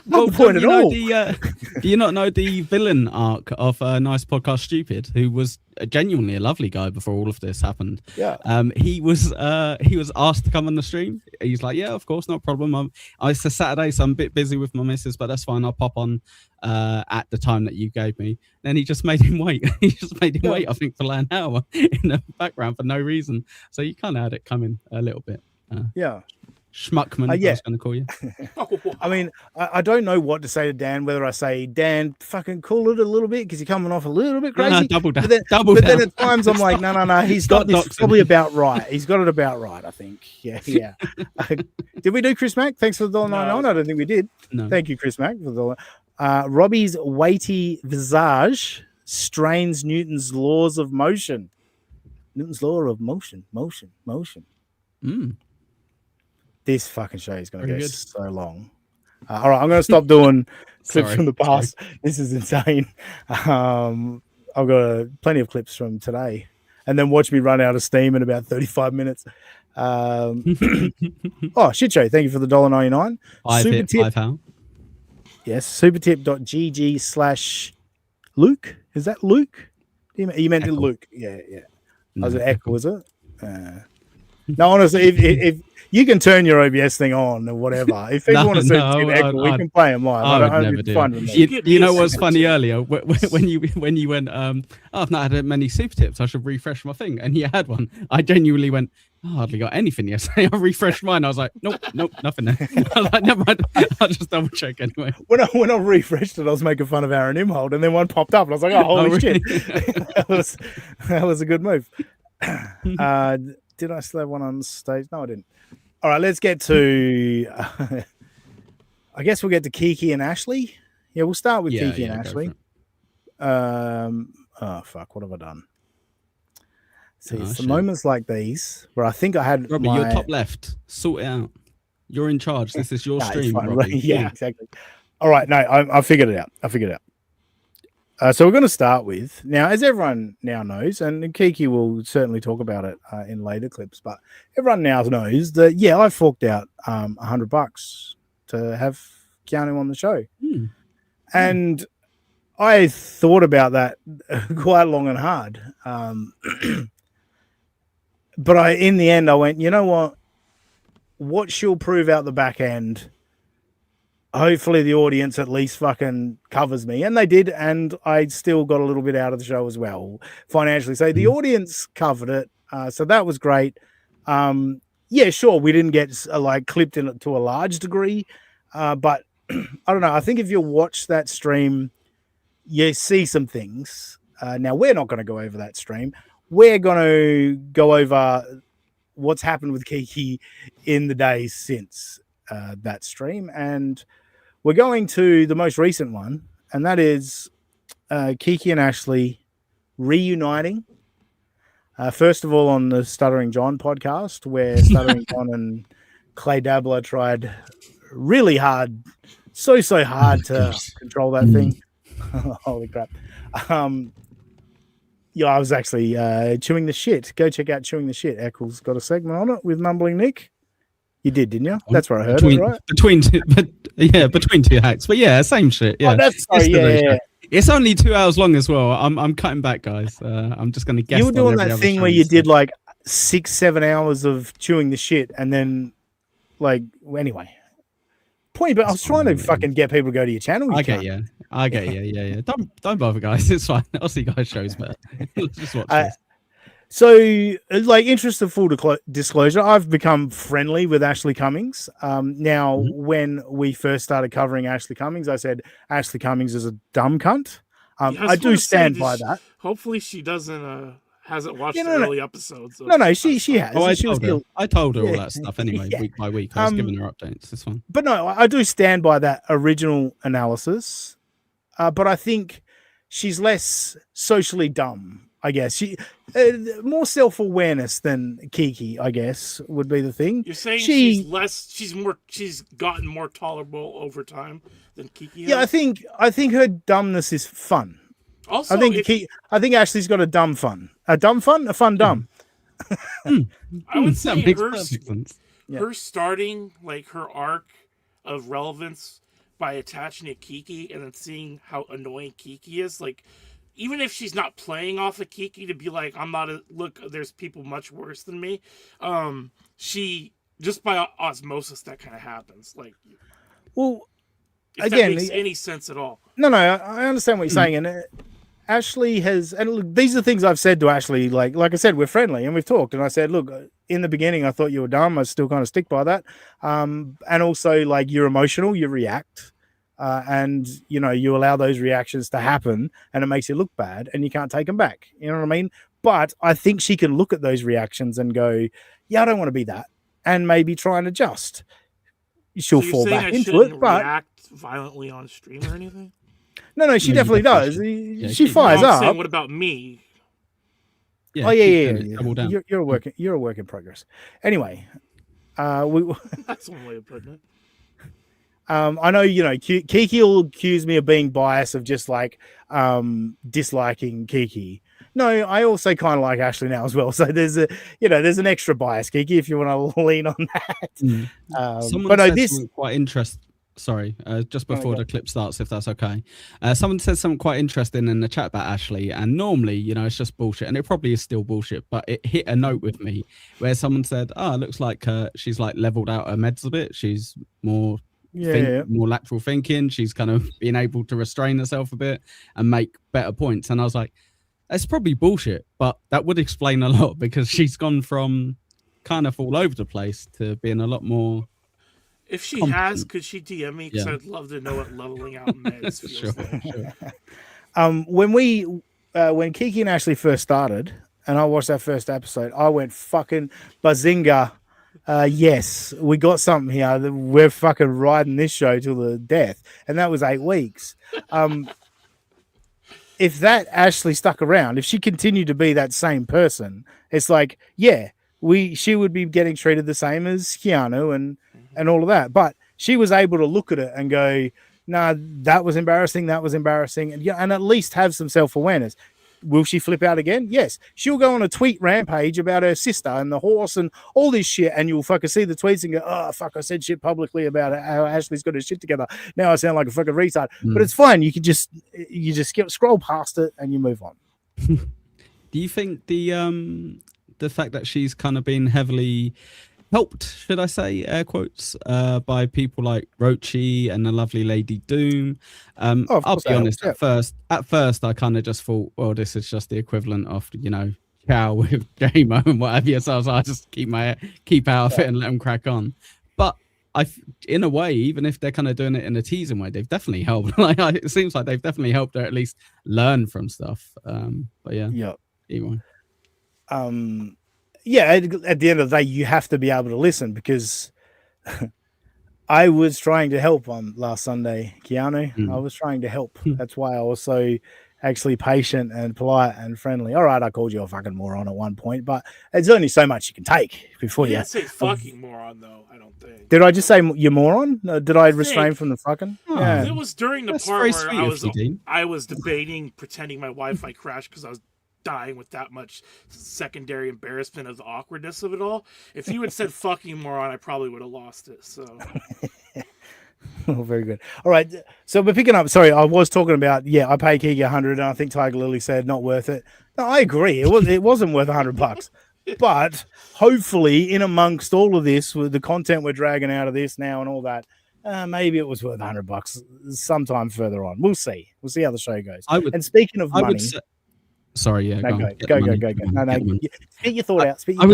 Not the point at all. Do you not know the villain arc of Nice Podcast Stupid, who was genuinely a lovely guy before all of this happened? Yeah. He was asked to come on the stream. He's like, yeah, of course, no problem. It's a Saturday, so I'm a bit busy with my missus, but that's fine. I'll pop on at the time that you gave me. Then he just made him wait. He just made him wait, I think, for like an hour in the background for no reason. So you kind of had it coming a little bit. Schmuckman, I was going to call you. I mean, I don't know what to say to Dan, whether I say, Dan, fucking cool it a little bit because you're coming off a little bit crazy. No, double down. But then at times I'm like, no, he's got this probably about right. He's got it about right, I think. Yeah. Did we do Chris Mack? Thanks for the $1.99. I don't think we did. No. Thank you, Chris Mack, for the Robbie's weighty visage strains Newton's laws of motion. Newton's law of motion. This fucking show is going to go so long. All right, I'm going to stop doing clips from the past. This is insane. I've got plenty of clips from today. And then watch me run out of steam in about 35 minutes. Oh, shit show. Thank you for the $1.99. Super tip. Yes, supertip.gg/Luke. Is that Luke? You meant Luke. Yeah. No, was it Echo, was it? No, honestly, if you can turn your OBS thing on or whatever. If people want to see Echo, we can play them live. I would never do it. You know what's funny earlier? When you went, I've not had many super tips. I should refresh my thing. And you had one. I genuinely went, I hardly got anything yesterday. I refreshed mine. I was like, nope, nothing there. I was like, never mind. I'll just double check anyway. When I refreshed it, I was making fun of Aaron Imhold, and then one popped up, and I was like, oh, holy shit. that was a good move. Did I still have one on stage? No, I didn't. All right, let's get to... I guess we'll get to Kiki and Ashley. Yeah, we'll start with Kiki and Ashley. Oh, fuck, what have I done? See, it's the moments like these where I think I had Robbie, you're top left. Sort it out. You're in charge. This is your No, it's stream, fine. Robbie. Yeah, exactly. All right, no, I figured it out. So we're going to start with, now, as everyone now knows, and Kiki will certainly talk about it in later clips, but everyone now knows that, yeah, I forked out $100 to have Keanu on the show. And I thought about that quite long and hard. But in the end, I went, you know what? What she'll prove out the back end, hopefully the audience at least fucking covers me. And they did. And I still got a little bit out of the show as well, financially. So the audience covered it. So that was great. Yeah, sure. We didn't get clipped in it to a large degree. But I don't know. I think if you watch that stream, you see some things. Now, we're not going to go over that stream. We're going to go over what's happened with Kiki in the days since that stream. And we're going to the most recent one, and that is Kiki and Ashley reuniting. First of all, on the Stuttering John podcast, where Stuttering John and Clay Dabbler tried really hard, so hard to control that thing. Holy crap. Yeah, I was actually chewing the shit. Go check out Chewing the Shit. Eccles got a segment on it with Mumbling Nick. You did, didn't you? That's where I heard it, right? Between two hacks. But yeah, same shit. Yeah. Oh, that's sorry, yeah. It's only 2 hours long as well. I'm cutting back, guys. I'm just gonna guess. You were doing that thing where you did 6-7 hours of chewing the shit, and then anyway. Point, but I was trying to fucking get people to go to your channel. I get you. Yeah. Don't bother, guys. It's fine. I'll see you guys shows better. Just watch this. So, interest of full disclosure, I've become friendly with Ashley Cummings. Now, when we first started covering Ashley Cummings, I said Ashley Cummings is a dumb cunt. I do stand by that. Hopefully, she hasn't watched the early episodes. No, she has. Oh, I told her all that stuff anyway, week by week. I was giving her updates. It's fine. But no, I do stand by that original analysis. But I think she's less socially dumb. I guess she more self-awareness than Kiki, I guess, would be the thing. You're saying she's gotten more tolerable over time than Kiki has? Yeah, I think her dumbness is fun. Also, I think Ashley's got a dumb fun. A dumb fun? A fun dumb. I would say Yeah. her starting her arc of relevance by attaching to Kiki and then seeing how annoying Kiki is, even if she's not playing off of Kiki to be there's people much worse than me. She just by osmosis that kind of happens. Well, if again, that makes any sense at all. No, I understand what you're saying, and Ashley has, and look, these are things I've said to Ashley. Like I said, we're friendly and we've talked, and I said, look, in the beginning, I thought you were dumb. I still kind of stick by that. And also, you're emotional, you react. And you allow those reactions to happen, and it makes you look bad, and you can't take them back. You know what I mean? But I think she can look at those reactions and go, "Yeah, I don't want to be that," and maybe try and adjust. She'll fall back into it, but react violently on stream or anything. No, she definitely does. She fires up. Saying, what about me? Yeah, You're a work in progress. Anyway, that's one way of putting it. I know, Kiki will accuse me of being biased, of just disliking Kiki. No, I also kind of like Ashley now as well. So there's an extra bias, Kiki, if you want to lean on that. Someone said something quite interesting. Sorry, just before the clip starts, if that's okay. Someone said something quite interesting in the chat about Ashley, and normally, it's just bullshit, and it probably is still bullshit, but it hit a note with me where someone said, it looks like she's leveled out her meds a bit. She's more more lateral thinking. She's kind of being able to restrain herself a bit and make better points. And I was like, that's probably bullshit, but that would explain a lot, because she's gone from kind of all over the place to being a lot more. If she has, could she DM me? Because I'd love to know what leveling out meds feels like. When Kiki and Ashley first started, and I watched that first episode, I went fucking bazinga. Yes, we got something here. We're fucking riding this show till the death. And that was 8 weeks. If that Ashley stuck around, if she continued to be that same person, it's she would be getting treated the same as Keanu, and and all of that. But she was able to look at it and go, "Nah, that was embarrassing. That was embarrassing," and at least have some self-awareness. Will she flip out again? Yes. She'll go on a tweet rampage about her sister and the horse and all this shit, and you'll fucking see the tweets and go, "Oh, fuck, I said shit publicly about how Ashley's got her shit together. Now I sound like a fucking retard." But it's fine. You just scroll past it and you move on. Do you think the fact that she's kind of been heavily helped, should I say, air quotes, by people like Rochi and the lovely Lady Doom? I'll be honest, at first I kind of just thought, well, this is just the equivalent of, Chow with J-Mo and whatever, so I was like, I'll just keep out of it and let them crack on. But in a way, even if they're kind of doing it in a teasing way, they've definitely helped. It seems like they've definitely helped her at least learn from stuff. But yeah. Anyway. Yeah, at the end of the day, you have to be able to listen, because I was trying to help on last Sunday, Keanu. I was trying to help. That's why I was so actually patient and polite and friendly. All right, I called you a fucking moron at one point, but there's only so much you can take before you. Didn't say fucking moron, though, I don't think. Did I just say you moron? Did I refrain from the fucking? Yeah. It was during the part where I was debating pretending my Wi-Fi crashed because I was dying with that much secondary embarrassment of the awkwardness of it all. If you had said fucking moron, I probably would have lost it. So oh, very good. All right, so we're picking up. Sorry, I was talking about, I pay Kiki 100, and I think Tiger Lily said not worth it. No, I agree, it wasn't worth $100. But hopefully, in amongst all of this, with the content we're dragging out of this now and all that, maybe it was worth $100 sometime further on. We'll see how the show goes. And speaking of money, sorry, yeah. No, go. No. Spit your thought out. I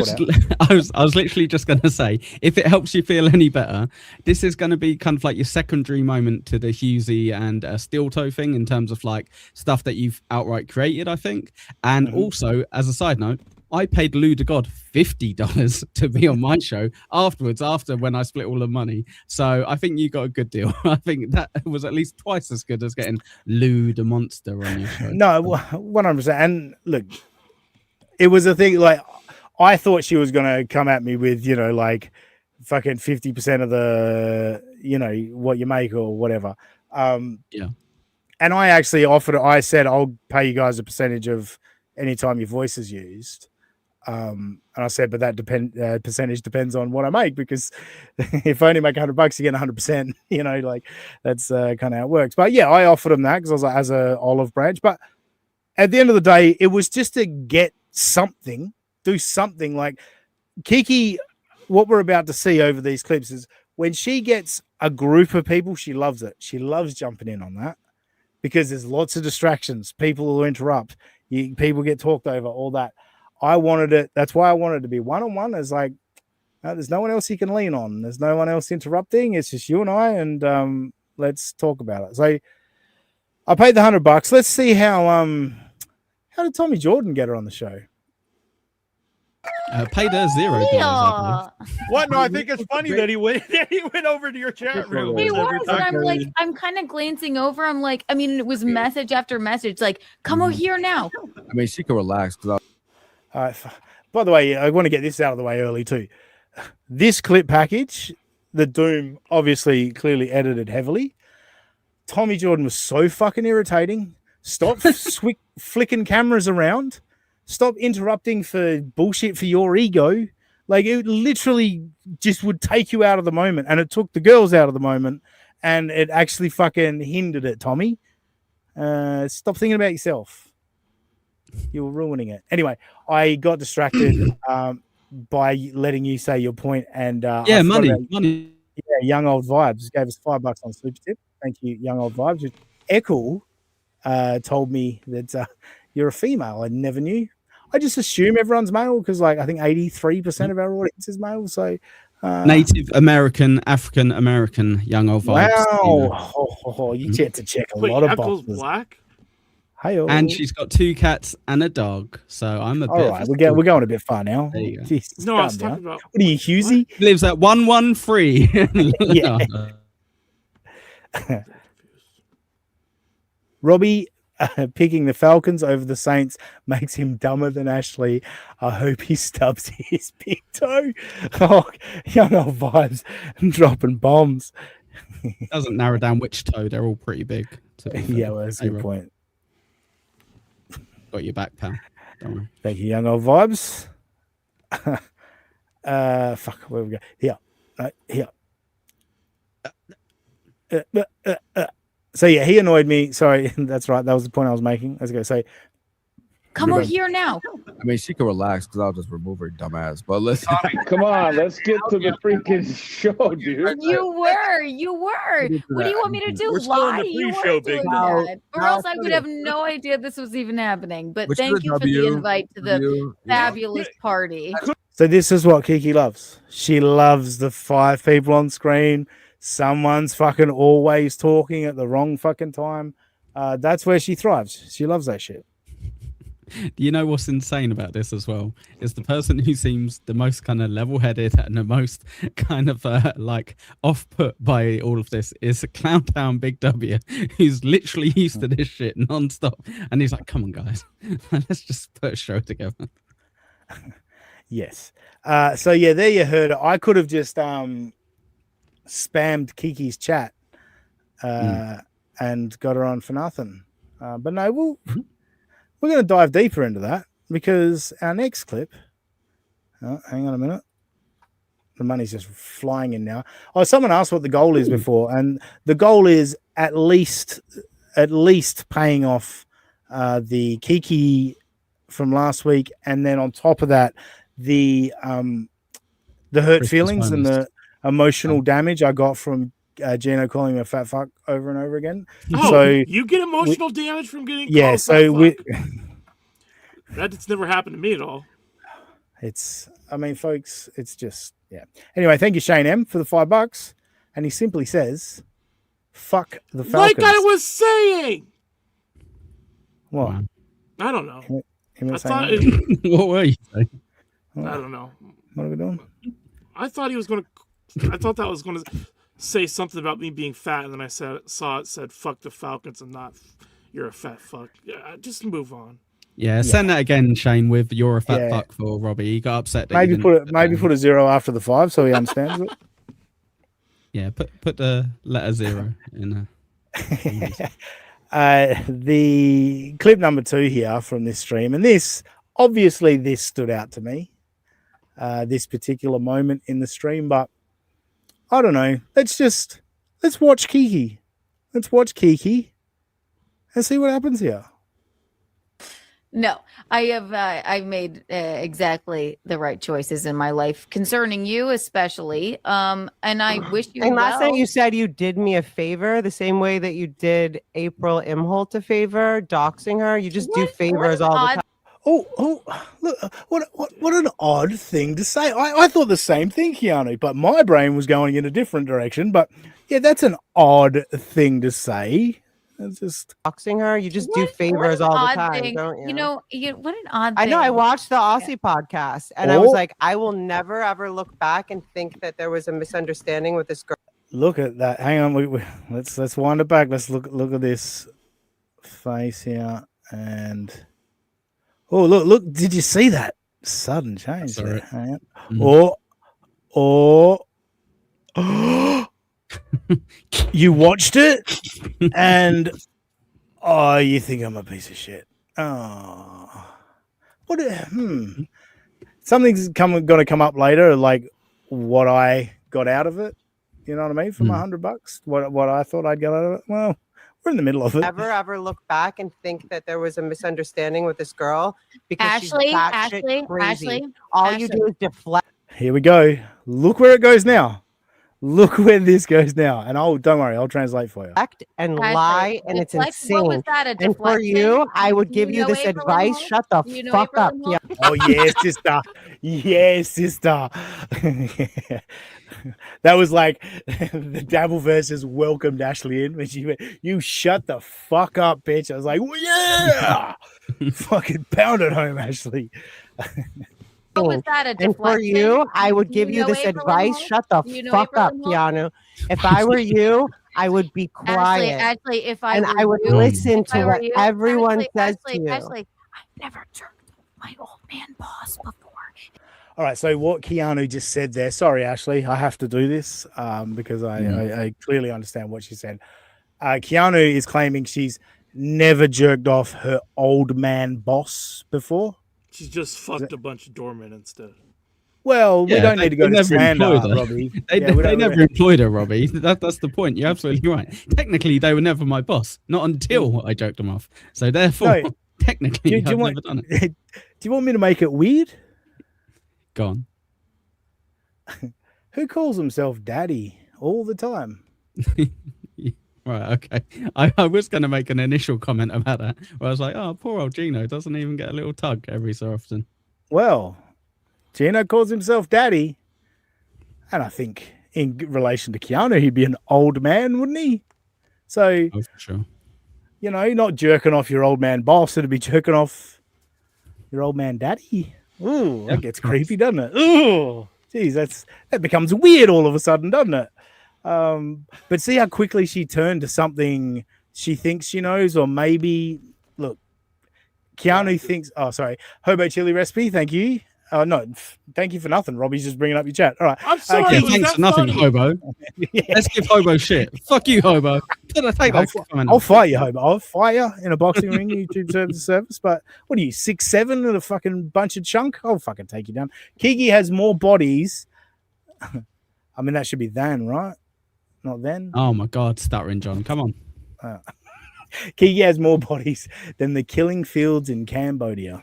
was literally just going to say, if it helps you feel any better, this is going to be kind of like your secondary moment to the Husey and Steel Toe thing in terms of like stuff that you've outright created, I think. And also, as a side note, I paid Lou de God $50 to be on my show afterwards, after when I split all the money. So I think you got a good deal. I think that was at least twice as good as getting Lou the Monster on your show. No, 100%. And look, it was a thing, like, I thought she was going to come at me with, like fucking 50% of the, what you make or whatever. Yeah. And I actually I said, I'll pay you guys a percentage of any time your voice is used. And I said, but that percentage depends on what I make, because if I only make $100, you get 100%, like that's kind of how it works. But yeah, I offered him that because I was like, as a olive branch. But at the end of the day, it was just to get something, do something. Like Kiki, what we're about to see over these clips is when she gets a group of people, she loves it. She loves jumping in on that because there's lots of distractions. People will interrupt. People get talked over, all that. I wanted it. That's why I wanted it to be one-on-one. It's like, there's no one else you can lean on. There's no one else interrupting. It's just you and I, and let's talk about it. So I paid the $100. Let's see how did Tommy Jordan get her on the show? Paid her $0. What? No, I think it's funny that he went over to your chat room. He was, and I'm kind of glancing over. I'm like, I mean, it was message after message, like, come over here now. I mean, she can relax. By the way, I want to get this out of the way early too. This clip package, the Doom obviously clearly edited heavily. Tommy Jordan was so fucking irritating. Stop flicking cameras around. Stop interrupting for bullshit for your ego. Like, it literally just would take you out of the moment, and it took the girls out of the moment, and it actually fucking hindered it, Tommy. Stop thinking about yourself. You're ruining it. Anyway, I got distracted by letting you say your point, and money. Yeah, Young Old Vibes gave us $5 on Super Tip. Thank you, Young Old Vibes. Echo told me that you're a female. I never knew. I just assume everyone's male because, like, I think 83% of our audience is male. So, Native American, African American, Young Old Vibes. Wow, you get to check a lot of boxes. Black. Hey-o. And she's got 2 cats and a dog. So I'm a bit. All right, we're going a bit far now. There you go. Jesus, no, I was talking about. What are you, Husey? Lives at 113. Yeah. Robbie, Picking the Falcons over the Saints makes him dumber than Ashley. I hope he stubs his big toe. Oh, young old vibes dropping bombs. Doesn't narrow down which toe. They're all pretty big. Yeah, well, that's a good point. Got your back, pal. Don't worry. Thank you, young old vibes. Fuck, where we go? Here. Here. So yeah, he annoyed me. Sorry, that's right. That was the point I was making. I was going to say, Come over here now. I mean, she can relax because I'll just remove her dumbass. But listen, come on, let's get to the freaking show, dude. You were. What do you want me to do? We're still in Lie? the You pre-show, weren't big doing dog. that. Or else I would have no idea this was even happening. But Which thank is you a for the W. invite to the fabulous party. so this is what Kiki loves. She loves the 5 people on screen. Someone's fucking always talking at the wrong fucking time. That's where she thrives. She loves that shit. You know what's insane about this as well is the person who seems the most kind of level-headed and the most kind of like off-put by all of this is Clowntown Big W, who's literally used to this shit non-stop, and he's like, "Come on, guys, let's just put a show together." Yes. So yeah, there you heard it. I could have just spammed Kiki's chat and got her on for nothing, but no, we're going to dive deeper into that because our next clip. Oh, hang on a minute. The money's just flying in now. Oh, someone asked what the goal is before, and the goal is at least paying off the Kiki from last week, and then on top of that, the hurt Christmas feelings and bonus. the emotional damage I got from Gino calling me a fat fuck over and over again. Oh, So you get emotional damage from getting yeah, called so fat fuck? That's never happened to me at all. I mean, folks, it's just, yeah. Anyway, thank you, Shane M, for the $5. And he simply says, fuck the Falcons. Like I was saying. What? I don't know. I thought What were you saying? I don't know. What are we doing? I thought he was going to, I thought that was going to say something about me being fat, and then I saw it said, fuck the Falcons and not, you're a fat fuck. Yeah, just move on. Yeah, send that again, Shane, with "you're a fat fuck" for Robbie. He got upset. That Maybe put a 0 after the 5 so he understands it. Yeah, put the letter 0 in The clip number 2 here from this stream, and this stood out to me, this particular moment in the stream, but I don't know. Let's watch Kiki. Let's watch Kiki and see what happens here. No, I've made exactly the right choices in my life concerning you, especially. And I wish you. And last well. night you said you did me a favor, the same way that you did April Imholt a favor, doxing her. You just do favors all the time. Oh, look, what an odd thing to say. I thought the same thing, Keanu, but my brain was going in a different direction. But yeah, that's an odd thing to say. It's just doxing her. You just do favors all the time, thing. don't you? You know, what an odd thing. I know. I watched the Aussie podcast, and I was like, I will never ever look back and think that there was a misunderstanding with this girl. Look at that. Hang on, let's wind it back. Let's look at this face here, and look. Did you see that sudden change? There? Hang on. Oh. You watched it, and you think I'm a piece of shit. Oh, what? Something's going to come up later, like what I got out of it. You know what I mean? From $100, what I thought I'd get out of it. Well, we're in the middle of it. Never ever look back and think that there was a misunderstanding with this girl because she's batshit crazy. All you do is deflect. Here we go. Look where it goes now. Look where this goes now. And don't worry, I'll translate for you. And lie, and it's insane. What was that, and for you, I would give you this advice. Shut the fuck up. Yeah. Oh, yes, sister. Yes, sister. That was like the Dabble versus welcomed Ashley in when she went, you shut the fuck up, bitch. I was like, well, yeah. Fucking pound it home, Ashley. What was that, and for you, I would give you this advice. Shut the fuck up, Keanu. If I were you, I would be quiet. Ashley, if I and were I would you, listen if I to were what you, everyone says to you. Ashley, I've never jerked my old man boss before. All right, so what Keanu just said there, sorry, Ashley, I have to do this because I clearly understand what she said. Keanu is claiming she's never jerked off her old man boss before. She's just fucked a bunch of doormen instead. Well, we don't need to go to slander, Robbie. They never employed her, Robbie. That's the point. You're absolutely right. Technically, they were never my boss, not until I jerked them off. So therefore, technically, I've never done it. Do you want me to make it weird? Go on. Who calls himself daddy all the time? Right, okay. I was going to make an initial comment about that, where I was like, oh, poor old Gino doesn't even get a little tug every so often. Well, Gino calls himself daddy. And I think in relation to Keanu, he'd be an old man, wouldn't he? So, for sure. You know, not jerking off your old man boss, it'd be jerking off your old man daddy. Ooh, that gets creepy, doesn't it? Ooh, geez, that becomes weird all of a sudden, doesn't it? But see how quickly she turned to something she thinks she knows, or maybe look, Keanu thinks. Oh, sorry, Hobo Chili Recipe. Thank you. No, thank you for nothing. Robbie's just bringing up your chat. All right, I'm sorry. Thanks for nothing, Hobo. Let's give Hobo shit. Fuck you, Hobo. I'll fight you, Hobo. I'll fight you in a boxing ring, YouTube service. But what are you, 6'7" and a fucking bunch of chunk? I'll fucking take you down. Kiki has more bodies. I mean, that should be then, right? Not then. Oh my God, stuttering John. Come on. Kiki has more bodies than the killing fields in Cambodia.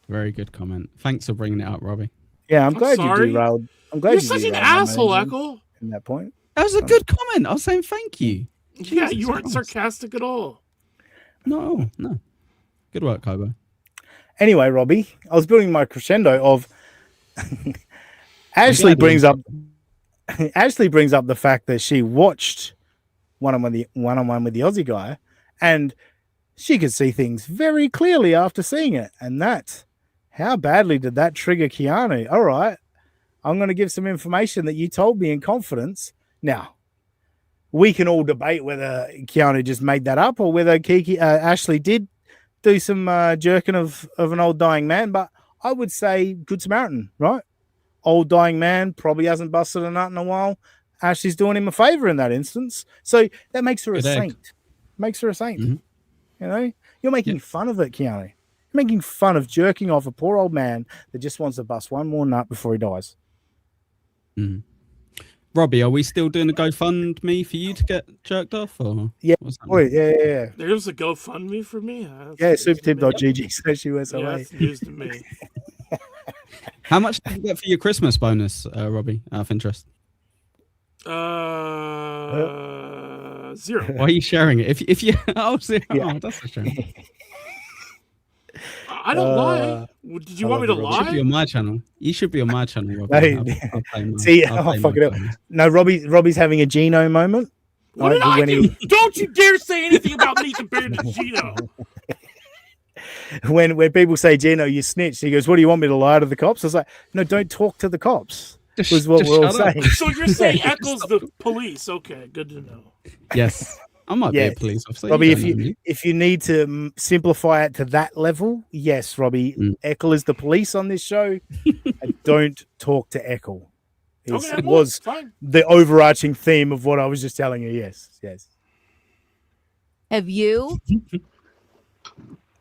Very good comment. Thanks for bringing it up, Robbie. Yeah, I'm glad you derailed. I'm glad You're such an asshole, Echo. In that point. That was a good comment. I was saying thank you. Yeah, you weren't sarcastic at all. No. Good work, Hobo. Anyway, Robbie, I was building my crescendo of Ashley brings up the fact that she watched one-on-one with the Aussie guy, and she could see things very clearly after seeing it. And how badly did that trigger Keanu? All right, I'm going to give some information that you told me in confidence. Now, we can all debate whether Keanu just made that up or whether Ashley did do some jerking of an old dying man. But I would say Good Samaritan, right? Old dying man probably hasn't busted a nut in a while. Ashley's doing him a favor in that instance. So that makes her a saint. Makes her a saint. Mm-hmm. You know, you're making fun of it, Keanu. You're making fun of jerking off a poor old man that just wants to bust one more nut before he dies. Mm-hmm. Robbie, are we still doing a GoFundMe for you to get jerked off? Or yeah. Yeah. There's a GoFundMe for me? supertip.gg/USOA. Yeah, that's news to me. How much did you get for your Christmas bonus, Robbie, out of interest? 0. Why are you sharing it? If you that's a shame. I don't lie. Did you want me to lie? You should be on my channel. You should be on my channel, Robbie. Fuck it up. No, Robbie's having a Gino moment. What did I do? Don't you dare say anything about me compared to Gino. When people say, Gino, you snitched, he goes, what do you want me to lie to the cops? I was like, no, don't talk to the cops. Was what we're all saying. So you're saying Echo's the police. Okay, good to know. Yes. I might be a police officer. Robbie, if you need to simplify it to that level, yes, Robbie, Echo is the police on this show. And don't talk to Echo. It was the overarching theme of what I was just telling you. Yes. Have you?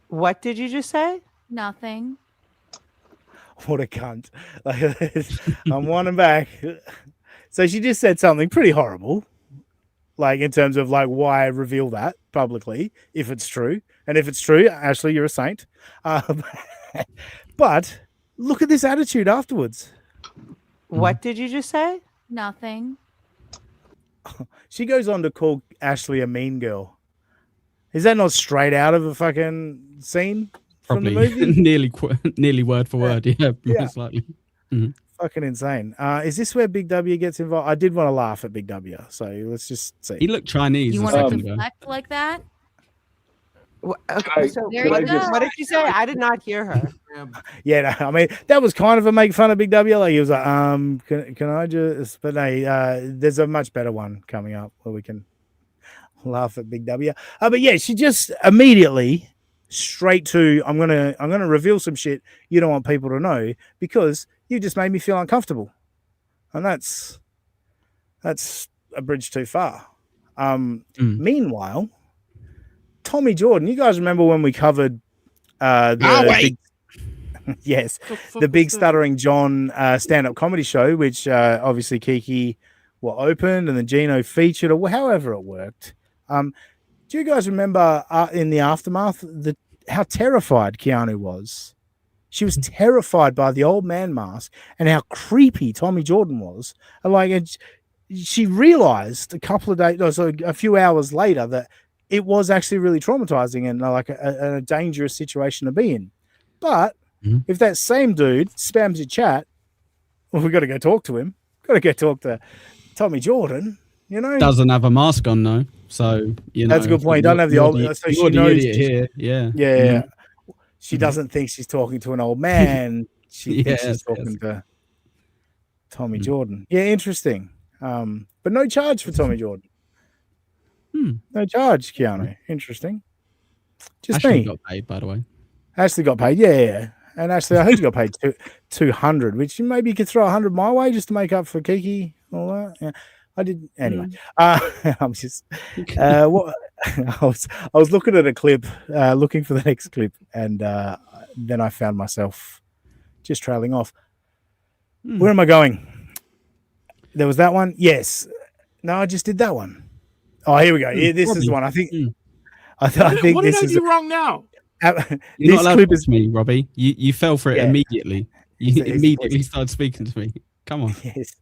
What did you just say? Nothing. What a cunt. I'm winding back. So she just said something pretty horrible. Like in terms of like why reveal that publicly if it's true. And if it's true, Ashley, you're a saint. But look at this attitude afterwards. What did you just say? Nothing. She goes on to call Ashley a mean girl. Is that not straight out of a fucking scene from the movie? nearly word for word. Yeah, most likely. Mm-hmm. Fucking insane. Is this where Big W gets involved? I did want to laugh at Big W, so let's just see. He looked Chinese. You want to deflect like that? Okay, so what did she say? I did not hear her. Yeah, no, I mean that was kind of a make fun of Big W. Like he was like, can I just? But no, there's a much better one coming up where we can laugh at Big W. But yeah, she just immediately straight to I'm gonna reveal some shit you don't want people to know because you just made me feel uncomfortable, and that's a bridge too far. Meanwhile, Tommy Jordan, you guys remember when we covered the big Stuttering John stand-up comedy show, which obviously Kiki opened and then Gino featured, or however it worked. Do you guys remember in the aftermath how terrified Keanu was? She was terrified by the old man mask and how creepy Tommy Jordan was. And she realized a few hours later that it was actually really traumatizing and a dangerous situation to be in. But if that same dude spams your chat, we got to go talk to him. Got to go talk to Tommy Jordan. Doesn't have a mask on though, so that's a good point. He doesn't have the old. So she knows here. Yeah. She doesn't think she's talking to an old man. She thinks she's talking to Tommy Jordan. Yeah, interesting. But no charge for Tommy Jordan. No charge, Keanu. Interesting. Just Ashley me. got paid, by the way. Ashley got paid. Yeah. And Ashley, I heard you got paid 200, which maybe you could throw 100 my way just to make up for Kiki. All that. Yeah. I did anyway. I'm just what I was looking at a clip, looking for the next clip, and then I found myself just trailing off. Where am I going? There was that one. Yes. No, I just did that one. Oh, here we go. Yeah, this is one. I think. I think what this did I is do wrong now? You're not allowed to talk to me, Robbie. You fell for it immediately. You immediately started speaking to me. Come on. Yes.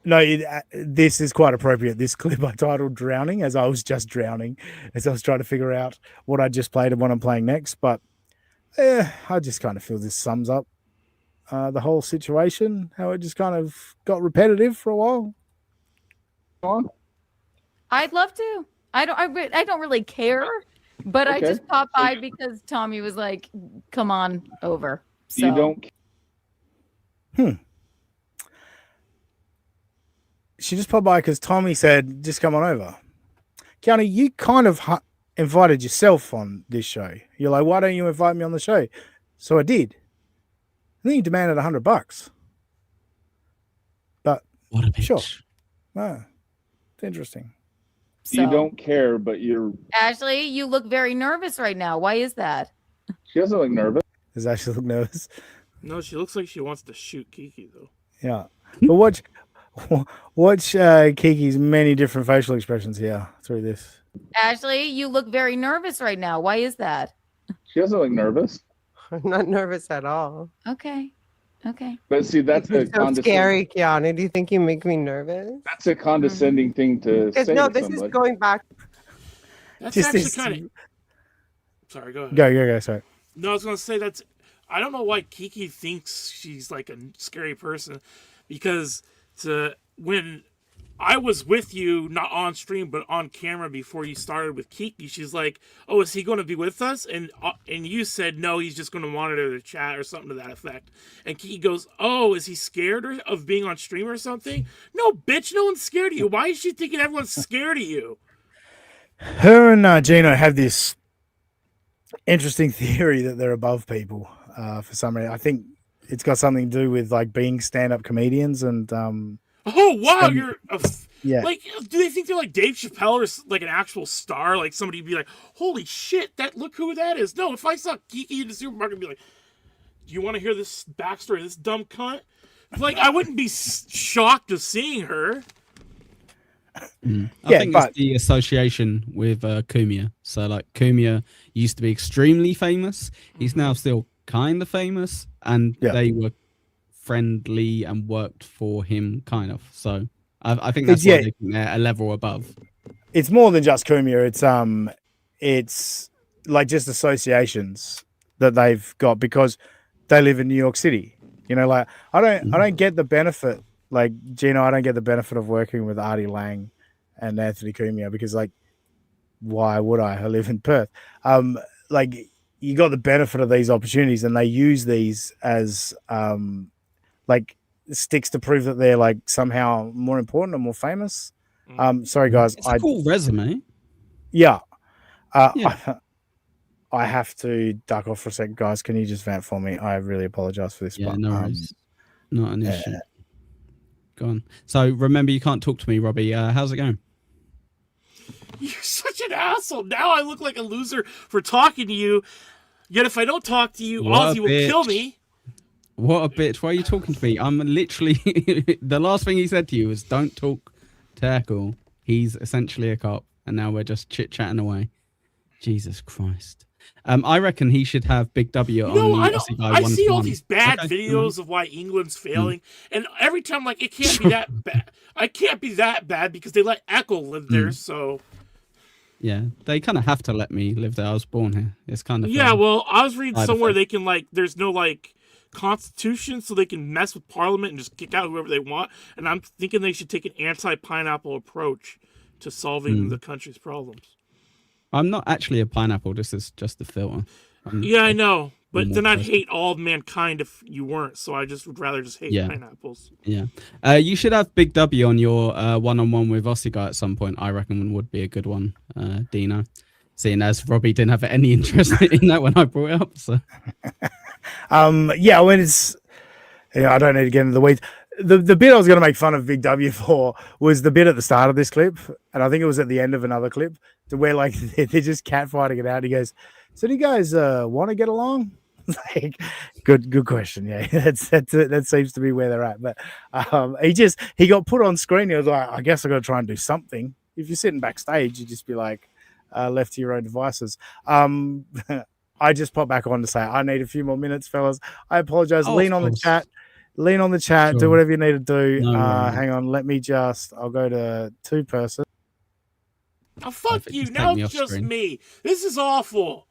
No, this is quite appropriate. This clip I titled Drowning, as I was just drowning, as I was trying to figure out what I just played and what I'm playing next. But I just kind of feel this sums up the whole situation, how it just kind of got repetitive for a while. I'd love to. I don't really care, but I just popped by because Tommy was like, come on over. So. You don't. She just popped by because Tommy said, just come on over. Keanu, you kind of invited yourself on this show. You're like, why don't you invite me on the show? So I did. And then you demanded $100. But what a bitch. Sure. Oh, it's interesting. So, you don't care, but you're... Ashley, you look very nervous right now. Why is that? She doesn't look nervous. Does Ashley look nervous? No, she looks like she wants to shoot Kiki, though. Yeah. But watch Kiki's many different facial expressions here through this. Ashley, you look very nervous right now. Why is that? She doesn't look nervous. I'm not nervous at all. Okay. But see, that's a so scary, Keanu. Do you think you make me nervous? That's a condescending thing to say. No, to this somebody. is going back. That's Just actually this... kind of... Sorry, go ahead. Go, sorry. No, I was going to say I don't know why Kiki thinks she's like a scary person, because when I was with you, not on stream, but on camera before you started with Kiki, she's like, oh, is he going to be with us? And you said, no, he's just going to monitor the chat or something to that effect. And Kiki goes, oh, is he scared of being on stream or something? No, bitch, no one's scared of you. Why is she thinking everyone's scared of you? Her and Gino have this interesting theory that they're above people for some reason. I think it's got something to do with like being stand-up comedians and oh wow, yeah. Like, do they think they're like Dave Chappelle or like an actual star? Like somebody would be like, holy shit, look who that is. No, if I saw Kiki in the supermarket, I'd be like, do you want to hear this backstory, this dumb cunt? Like, I wouldn't be shocked of seeing her. I think it's the association with Kumia. So like Kumia used to be extremely famous. He's now still kind of famous, and they were friendly and worked for him kind of. So I think that's why they think they're a level above. It's more than just Kumia. It's like just associations that they've got because they live in New York City. You know, like I don't get the benefit. Like Gino, I don't get the benefit of working with Artie Lang and Anthony Cumia because, like, why would I? I live in Perth. Like, you got the benefit of these opportunities, and they use these as like sticks to prove that they're like somehow more important or more famous. Sorry, guys. It's a cool resume. Yeah. Yeah. I have to duck off for a second, guys. Can you just vamp for me? I really apologize for this. Yeah, but, no worries. Not an issue. Go on. So remember, you can't talk to me, Robbie. How's it going? You're such an asshole. Now I look like a loser for talking to you. Yet if I don't talk to you, Ozzy will kill me. What a bitch. Why are you talking to me? I'm literally... the last thing he said to you was, don't talk to Echo. He's essentially a cop. And now we're just chit-chatting away. Jesus Christ. I reckon he should have Big W on the Aussie guy. I see all these bad videos of why England's failing, and every time, like, it can't be that bad. I can't be that bad because they let Echo live there, so... Yeah, they kind of have to let me live there. I was born here. It's kind of... Yeah, well, I was reading somewhere they can, like, there's no, like, constitution, so they can mess with Parliament and just kick out whoever they want, and I'm thinking they should take an anti-pineapple approach to solving the country's problems. I'm not actually a pineapple. This is just a filter. Yeah, I know. But then I'd hate all of mankind if you weren't. So I just would rather just hate pineapples. Yeah. You should have Big W on your one-on-one with Aussie guy at some point. I reckon would be a good one, Dino. Seeing as Robbie didn't have any interest in that when I brought it up. So. Yeah, when it's... Yeah, I don't need to get into the weeds. The bit I was going to make fun of Big W for was the bit at the start of this clip, and I think it was at the end of another clip, to where like they're just catfighting it out. He goes, "So do you guys want to get along?" Like, good question. Yeah, that seems to be where they're at. But he got put on screen. He was like, "I guess I got to try and do something." If you're sitting backstage, you just be like, left to your own devices. I just popped back on to say I need a few more minutes, fellas. I apologize. Lean on the chat. Lean on the chat, do whatever you need to do. Hang on, I'll go to 2-person. Oh, fuck you. Now it's just me. This is awful.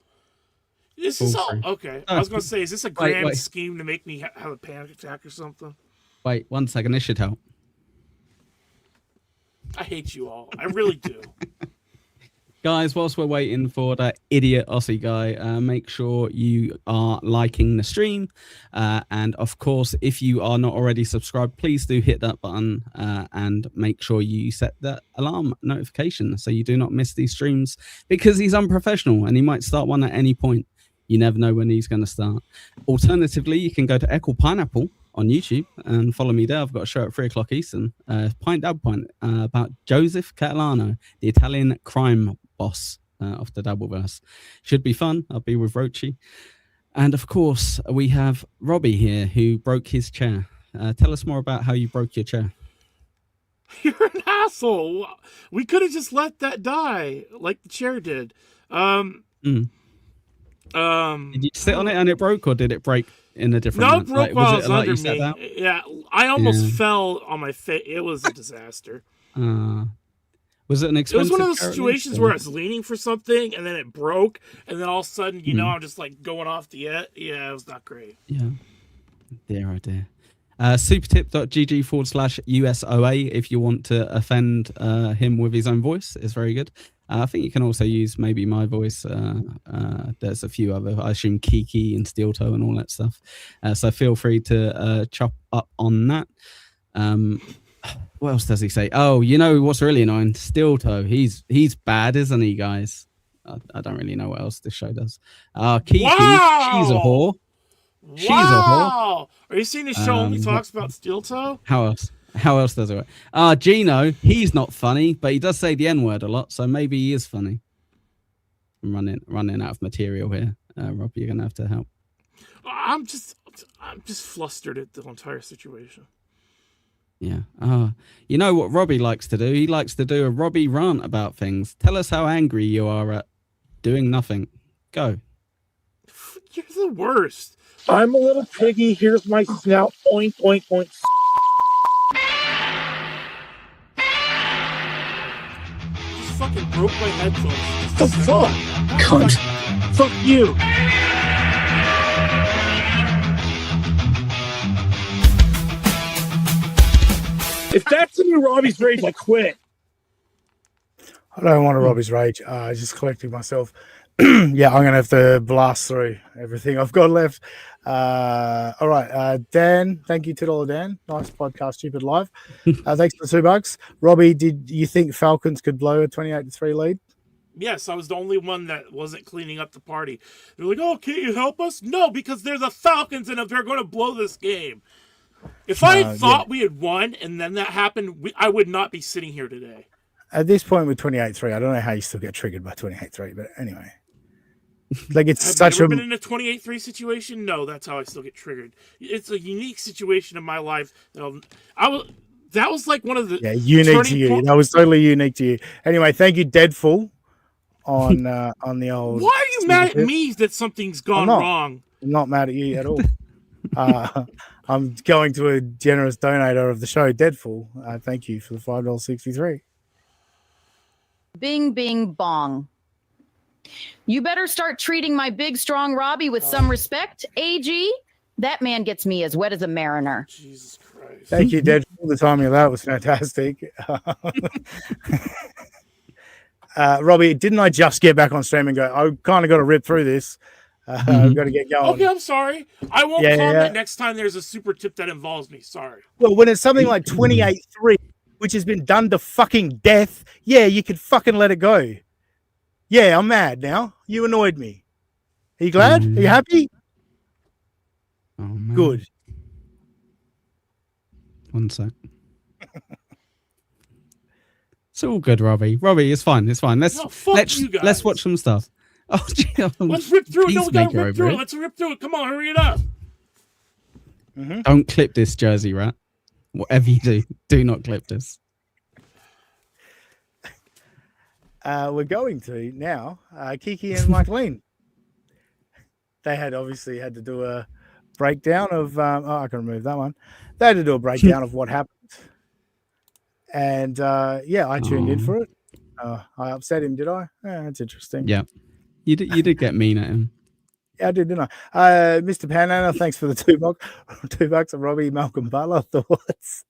This is all... Okay, I was going to say, is this a grand scheme to make me have a panic attack or something? Wait, 1 second. This should help. I hate you all. I really do. Guys, whilst we're waiting for that idiot Aussie guy, make sure you are liking the stream. And of course, if you are not already subscribed, please do hit that button and make sure you set that alarm notification so you do not miss these streams, because he's unprofessional and he might start one at any point. You never know when he's going to start. Alternatively, you can go to Echo Pineapple on YouTube and follow me there. I've got a show at 3 o'clock Eastern, Pint Dab Pint, about Joseph Catalano, the Italian crime boss of the Dabbleverse. Should be fun. I'll be with Rochi. And of course, we have Robbie here who broke his chair. Tell us more about how you broke your chair. You're an asshole. We could have just let that die like the chair did. Did you sit on it and it broke, or did it break in a different... No, it broke while it was under me. Yeah, I almost fell on my face. It was a disaster. Was it an expensive... It was one of those situations where I was leaning for something and then it broke, and then all of a sudden, you know, I'm just like going off the edge. Yeah, it was not great. Yeah. Dear, oh dear. Supertip.gg/USOA if you want to offend him with his own voice. It's very good. I think you can also use maybe my voice. There's a few other, I assume, Kiki and Steel Toe and all that stuff. So feel free to chop up on that. What else does he say? Oh, you know what's really annoying? Steel Toe. He's bad, isn't he, guys? I don't really know what else this show does. Kiki, she's a whore. She's a whore. Are you seeing this show only talks about Steel Toe? How else? How else does it work? Gino, he's not funny, but he does say the N-word a lot, so maybe he is funny. I'm running out of material here. Rob, you're gonna have to help. I'm just flustered at the entire situation. Yeah. You know what Robbie likes to do? He likes to do a Robbie rant about things. Tell us how angry you are at doing nothing. Go. You're the worst. I'm a little piggy. Here's my snout. Oink, oink, oink. Just fucking broke my headphones. The fuck? Cunt. Fuck you. If that's any Robbie's rage, I quit. I don't want a Robbie's rage. Just collecting myself. Yeah, I'm going to have to blast through everything I've got left. All right, Dan. Thank you, $2 Dan. Nice podcast, Stupid Live. Thanks for the $2. Robbie, did you think Falcons could blow a 28-3 lead? Yes, I was the only one that wasn't cleaning up the party. They're like, "Oh, can't you help us?" No, because they're the Falcons, and if they're going to blow this game. If I thought we had won, and then that happened, I would not be sitting here today. At this point with 28-3, I don't know how you still get triggered by 28-3, but anyway. Like it's Have such you ever a been in a 28-3 situation? No, that's how I still get triggered. It's a unique situation in my life. That was like one of the unique to you. That was totally unique to you. Anyway, thank you, Deadful, on the old. Why are you mad at me that something's gone wrong? I'm not mad at you at all. I'm going to a generous donator of the show, Deadful. Thank you for the $5.63. Bing, bing, bong. You better start treating my big, strong Robbie with some respect, AG. That man gets me as wet as a mariner. Jesus Christ. Thank you, Deadful. The timing of that was fantastic. Robbie, didn't I just get back on stream and go, I kind of got to rip through this. I've got to get going. Okay, I'm sorry. I won't comment next time there's a super tip that involves me. Sorry. Well, when it's something like 28-3, which has been done to fucking death, you could fucking let it go. Yeah, I'm mad now. You annoyed me. Are you glad? Are you happy? Oh, man. Good. One sec. It's all good, Robbie. Robbie, it's fine. It's fine. Let's watch some stuff. Oh, let's rip through it. No, we gotta rip through it. Let's rip through it. Come on, hurry it up. Don't clip this, Jersey Rat. Whatever you do, do not clip this. We're going to now Kiki and Michaeline. They had obviously had to do a breakdown of I can remove that one. They had to do a breakdown of what happened. And I tuned in for it. I upset him, did I? That's interesting. Yeah. You did get mean at him. Yeah, I did, didn't I? Mr. Panana, thanks for the $2. $2 of Robbie Malcolm Butler thoughts.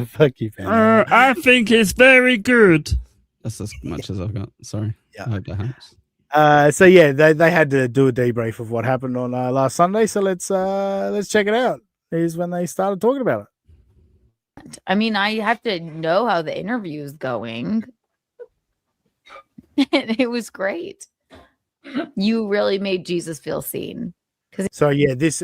Fuck you, Panana. I think it's very good. That's as much as I've got. Sorry. Yeah. I hope that helps. They had to do a debrief of what happened on last Sunday. So let's check it out. Here's when they started talking about it. I mean, I have to know how the interview is going. It was great. You really made Jesus feel seen. So this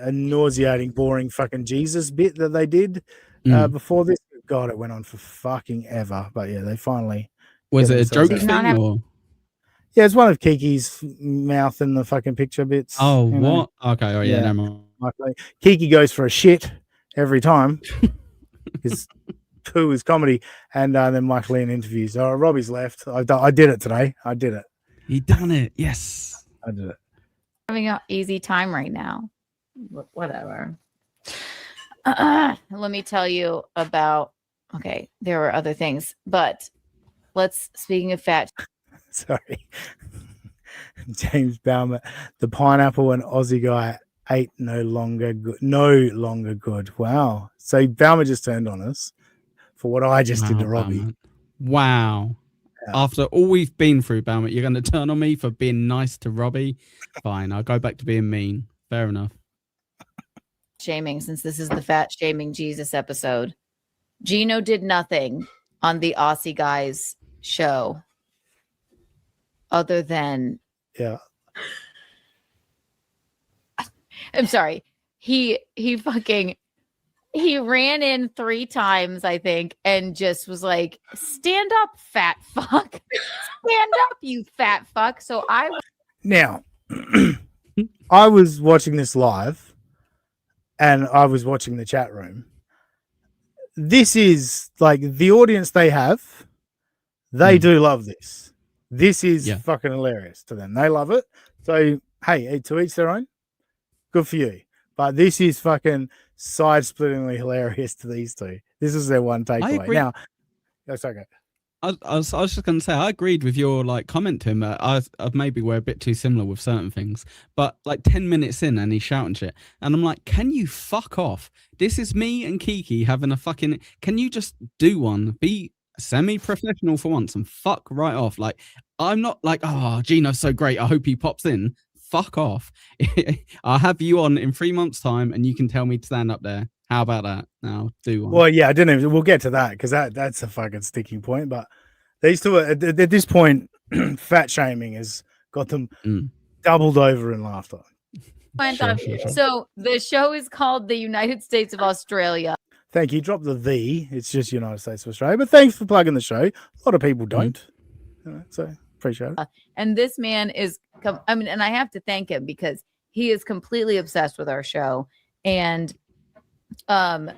nauseating, boring fucking Jesus bit that they did before this. God, it went on for fucking ever. But they finally. Was it a joke thing or? Yeah, it's one of Kiki's mouth in the fucking picture bits. Oh, what? Okay. Oh, yeah. Never mind. Kiki goes for a shit every time because poo is comedy, and then Michaeline interviews. Robbie's left. I did it today. I did it. You done it. Yes. I did it. Having an easy time right now. Whatever. Let me tell you about. Okay, there were other things, but speaking of fat. Sorry. James Baumer, the pineapple and Aussie guy ate no longer good. Wow. So Baumer just turned on us for what I just did to Robbie. Baumer. Wow. Yeah. After all we've been through, Baumer, you're going to turn on me for being nice to Robbie? Fine, I'll go back to being mean. Fair enough. Shaming, since this is the fat shaming Jesus episode. Gino did nothing on the Aussie guys show. Other than I'm sorry. He ran in 3 times, I think, and just was like, stand up, fat fuck. Stand up, you fat fuck. So now I was watching this live and I was watching the chat room. This is like the audience they have. They do love this. This is fucking hilarious to them. They love it. So, hey, to each their own. Good for you. But this is fucking side-splittingly hilarious to these two. This is their one takeaway. Now, that's okay. I was just going to say, I agreed with your comment to him. I maybe we're a bit too similar with certain things, but 10 minutes in and he's shouting shit. And I'm like, can you fuck off? This is me and Kiki having a fucking... Can you just do one? Be semi-professional for once and fuck right off. I'm not like, oh, Gino's so great, I hope he pops in. fuck off. I'll have you on in 3 months' time, and you can tell me to stand up there. How about that? Now do one. Well, yeah, I didn't even. We'll get to that because that's a fucking sticking point. But these two, at this point, fat shaming has got them doubled over in laughter. Sure. So the show is called The United States of Australia. Thank you. Drop the. It's just United States of Australia. But thanks for plugging the show. A lot of people don't. So appreciate it. And this man is, and I have to thank him because he is completely obsessed with our show. And yeah,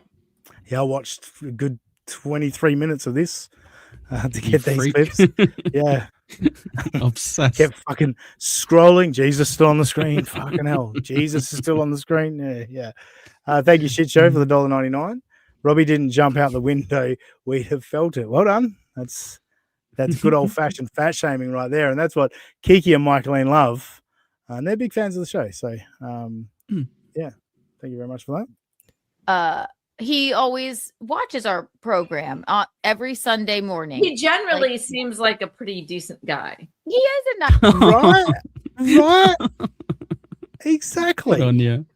I watched a good 23 minutes of this to get these clips. Yeah. Obsessed. Kept fucking scrolling. Jesus still on the screen. Fucking hell. Jesus is still on the screen. Yeah. Thank you, Shit Show, for the $1.99. Robbie didn't jump out the window. We'd have felt it. Well done. That's good old fashioned fat shaming right there. And that's what Kiki and Michaeline love. And they're big fans of the show. So yeah. Thank you very much for that. He always watches our program every Sunday morning. He generally seems like a pretty decent guy. He is a nice right. Exactly. Good on you.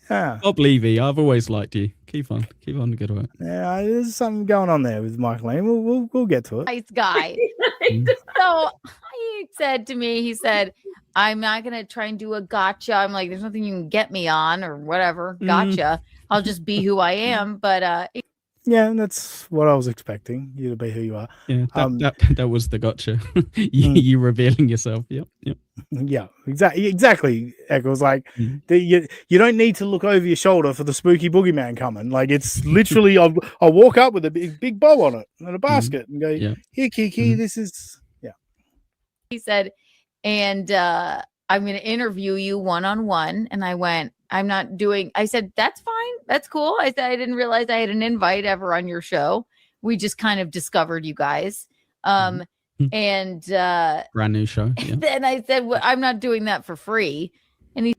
Yeah. Bob Levy, I've always liked you. Keep on the good work. Yeah, there's something going on there with Michaeline. We'll get to it. Nice guy. So he said to me, he said, I'm not going to try and do a gotcha. I'm like, there's nothing you can get me on or whatever. Gotcha. I'll just be who I am. But yeah, that's what I was expecting, you to be who you are. Yeah, that was the gotcha. you revealing yourself. Yep. Yeah, exactly. Echoes like you don't need to look over your shoulder for the spooky boogeyman coming. Like it's literally I'll walk up with a big bow on it and a basket and go, here, Kiki, this is He said, and I'm going to interview you one-on-one. And I went, I said, that's fine. That's cool. I said, I didn't realize I had an invite ever on your show. We just kind of discovered you guys. And brand new show. Yeah. Then I said, well, I'm not doing that for free. And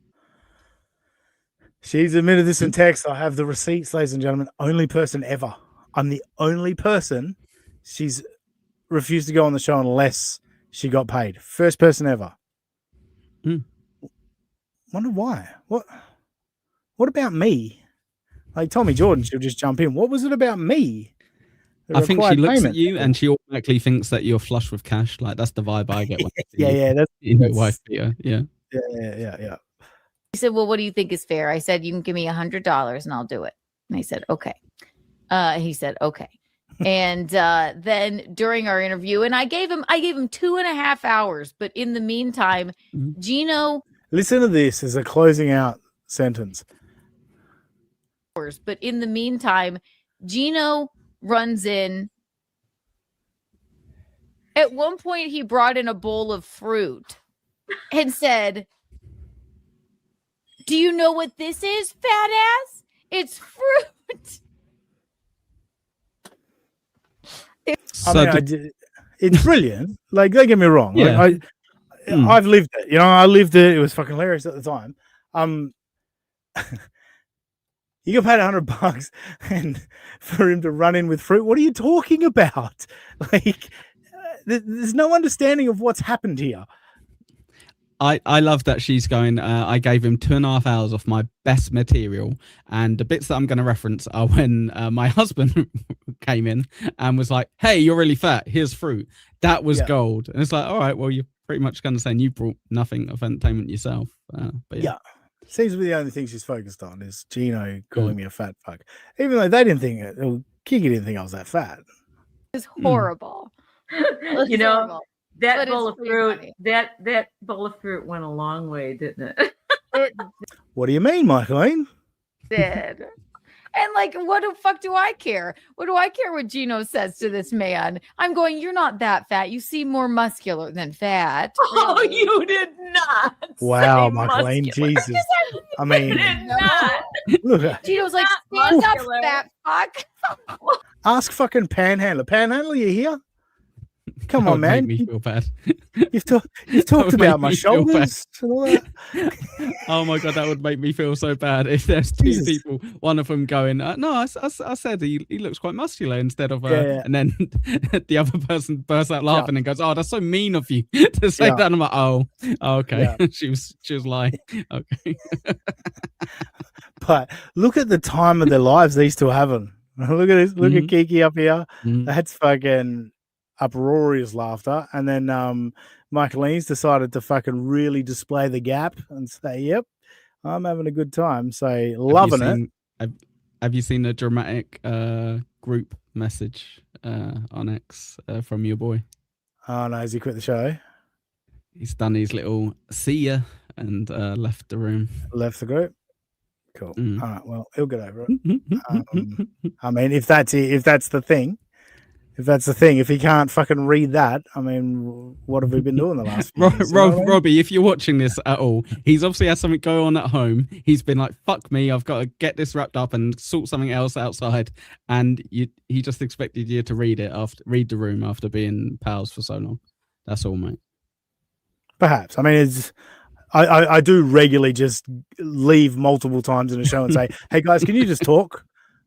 she's admitted this in text. I have the receipts, ladies and gentlemen. Only person ever. I'm the only person she's refused to go on the show unless she got paid. First person ever. Wonder why. What about me? Like Tommy Jordan, she'll just jump in. What was it about me? I think she looks at you and she automatically thinks that you're flush with cash. Like that's the vibe I get. When that's your wife, Peter. Yeah. He said, well, what do you think is fair? I said, you can give me $100 and I'll do it. And I said, okay. He said, okay. And then during our interview, and I gave him 2.5 hours. But in the meantime, Gino. Listen to this as a closing out sentence. But in the meantime, Gino runs in. At one point, he brought in a bowl of fruit and said, do you know what this is, fat ass? It's fruit. It's brilliant. Like, don't get me wrong. Yeah. Like, I've lived it. I lived it. It was fucking hilarious at the time. You get paid $100 and for him to run in with fruit. What are you talking about? Like, there's no understanding of what's happened here. I love that she's going, I gave him 2.5 hours of my best material. And the bits that I'm going to reference are when my husband came in and was like, hey, you're really fat. Here's fruit. That was gold. And it's like, all right, well, you're pretty much going to say you brought nothing of entertainment yourself. But yeah. Seems to be the only thing she's focused on is Gino calling me a fat fuck. Even though they didn't think it, Kiki didn't think I was that fat. It's horrible. You know, that bowl of fruit, that bowl of fruit went a long way, didn't it? What do you mean, Michaeline? Did. And like, what the fuck do I care? What do I care what Gino says to this man? I'm going, you're not that fat. You seem more muscular than fat. Oh, really? You did not. Wow, Michaeline, Jesus. I mean, look, Gino's like, stand up, fat fuck. Ask fucking Panhandler. Panhandler, you here? Come That on, would make man. me feel bad. You've talked would about make my me feel bad. shoulders and all that. Oh my god, that would make me feel so bad if there's two people, one of them going, no, I said he looks quite muscular instead of, and then the other person bursts out laughing and goes, oh, that's so mean of you to say that. And I'm like, oh okay. Yeah. she was lying. Okay. But look at the time of their lives these two are having. Look at this. Look at Kiki up here. That's fucking uproarious laughter. And then Michaeline's decided to fucking really display the gap and say, yep, I'm having a good time. So loving it. Have you seen a dramatic group message on X from your boy? Oh no, has he quit the show? He's done his little see ya and left the room. Left the group. Cool. All right. Well, he'll get over it. I mean, if that's the thing, if he can't fucking read that, I mean, what have we been doing the last few years, Robbie, if you're watching this at all, he's obviously had something go on at home. He's been like, fuck me, I've got to get this wrapped up and sort something else outside. And he just expected you to read the room after being pals for so long. That's all, mate. Perhaps. I mean, I do regularly just leave multiple times in a show and say, hey guys, can you just talk?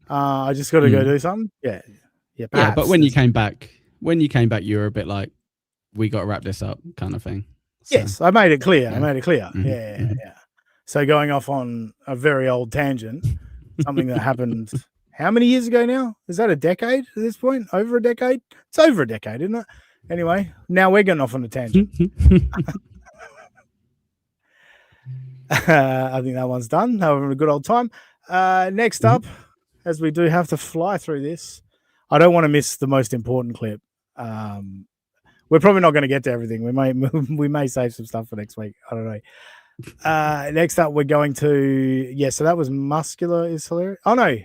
I just got to go do something. Yeah. Yeah, but when you came back, you were a bit like, we got to wrap this up kind of thing. So, yes, I made it clear. Yeah. Yeah. So going off on a very old tangent, something that happened how many years ago now? Is that a decade at this point? Over a decade? It's over a decade, isn't it? Anyway, now we're getting off on a tangent. I think that one's done. Having a good old time. Next up, as we do have to fly through this, I don't want to miss the most important clip. We're probably not going to get to everything. We may save some stuff for next week. I don't know. Next up, we're going to so that was muscular is hilarious. Oh no,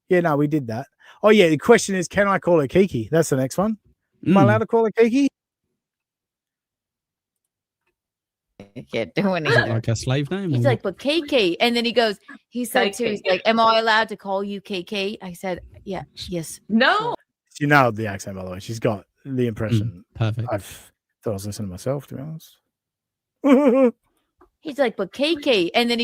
no, we did that. Oh yeah, the question is, can I call her Kiki? That's the next one. Am I allowed to call her Kiki? I can't do Is it like a slave name? He's like, but KK. And then he said too, he's like, am I allowed to call you KK? I said, yeah, yes. No. She nailed the accent, by the way. She's got the impression. Perfect. I thought I was listening to myself, to be honest. He's like, but KK. And then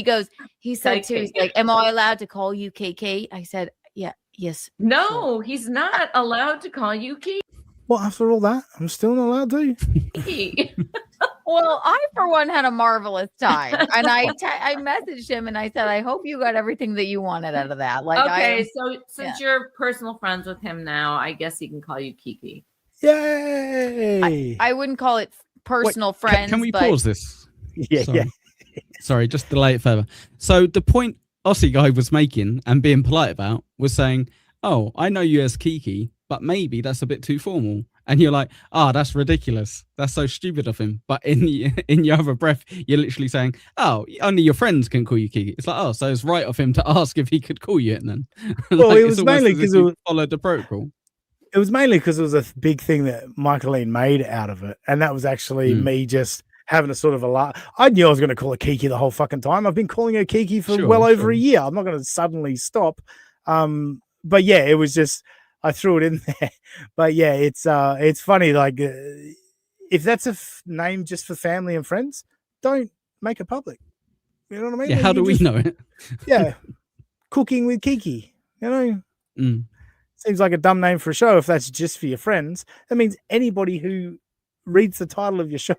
he said too, he's like, am I allowed to call you KK? I said, yeah, yes. No, he's not allowed to call you KK. What, after all that? I'm still not allowed to? Well, I, for one, had a marvelous time. And I messaged him and I said, I hope you got everything that you wanted out of that. Like, okay, so since you're personal friends with him now, I guess he can call you Kiki. Yay! I wouldn't call it personal friends. Can we pause this? Yeah. Sorry, just delay it further. So the point Aussie guy was making and being polite about was saying, oh, I know you as Kiki, but maybe that's a bit too formal. And you're like, that's ridiculous. That's so stupid of him. But in your other breath, you're literally saying, oh, only your friends can call you Kiki. It's like, so it's right of him to ask if he could call you it then. Well, it was mainly because he followed the protocol. It was mainly because it was a big thing that Michaeline made out of it. And that was actually me just having a sort of a laugh. I knew I was going to call her Kiki the whole fucking time. I've been calling her Kiki for over a year. I'm not going to suddenly stop. But yeah, it was just, I threw it in there. But yeah, it's funny. Like, if that's a name just for family and friends, don't make it public. You know what I mean? Yeah, how do we know it? Yeah. Cooking with Kiki, Seems like a dumb name for a show if that's just for your friends. That means anybody who reads the title of your show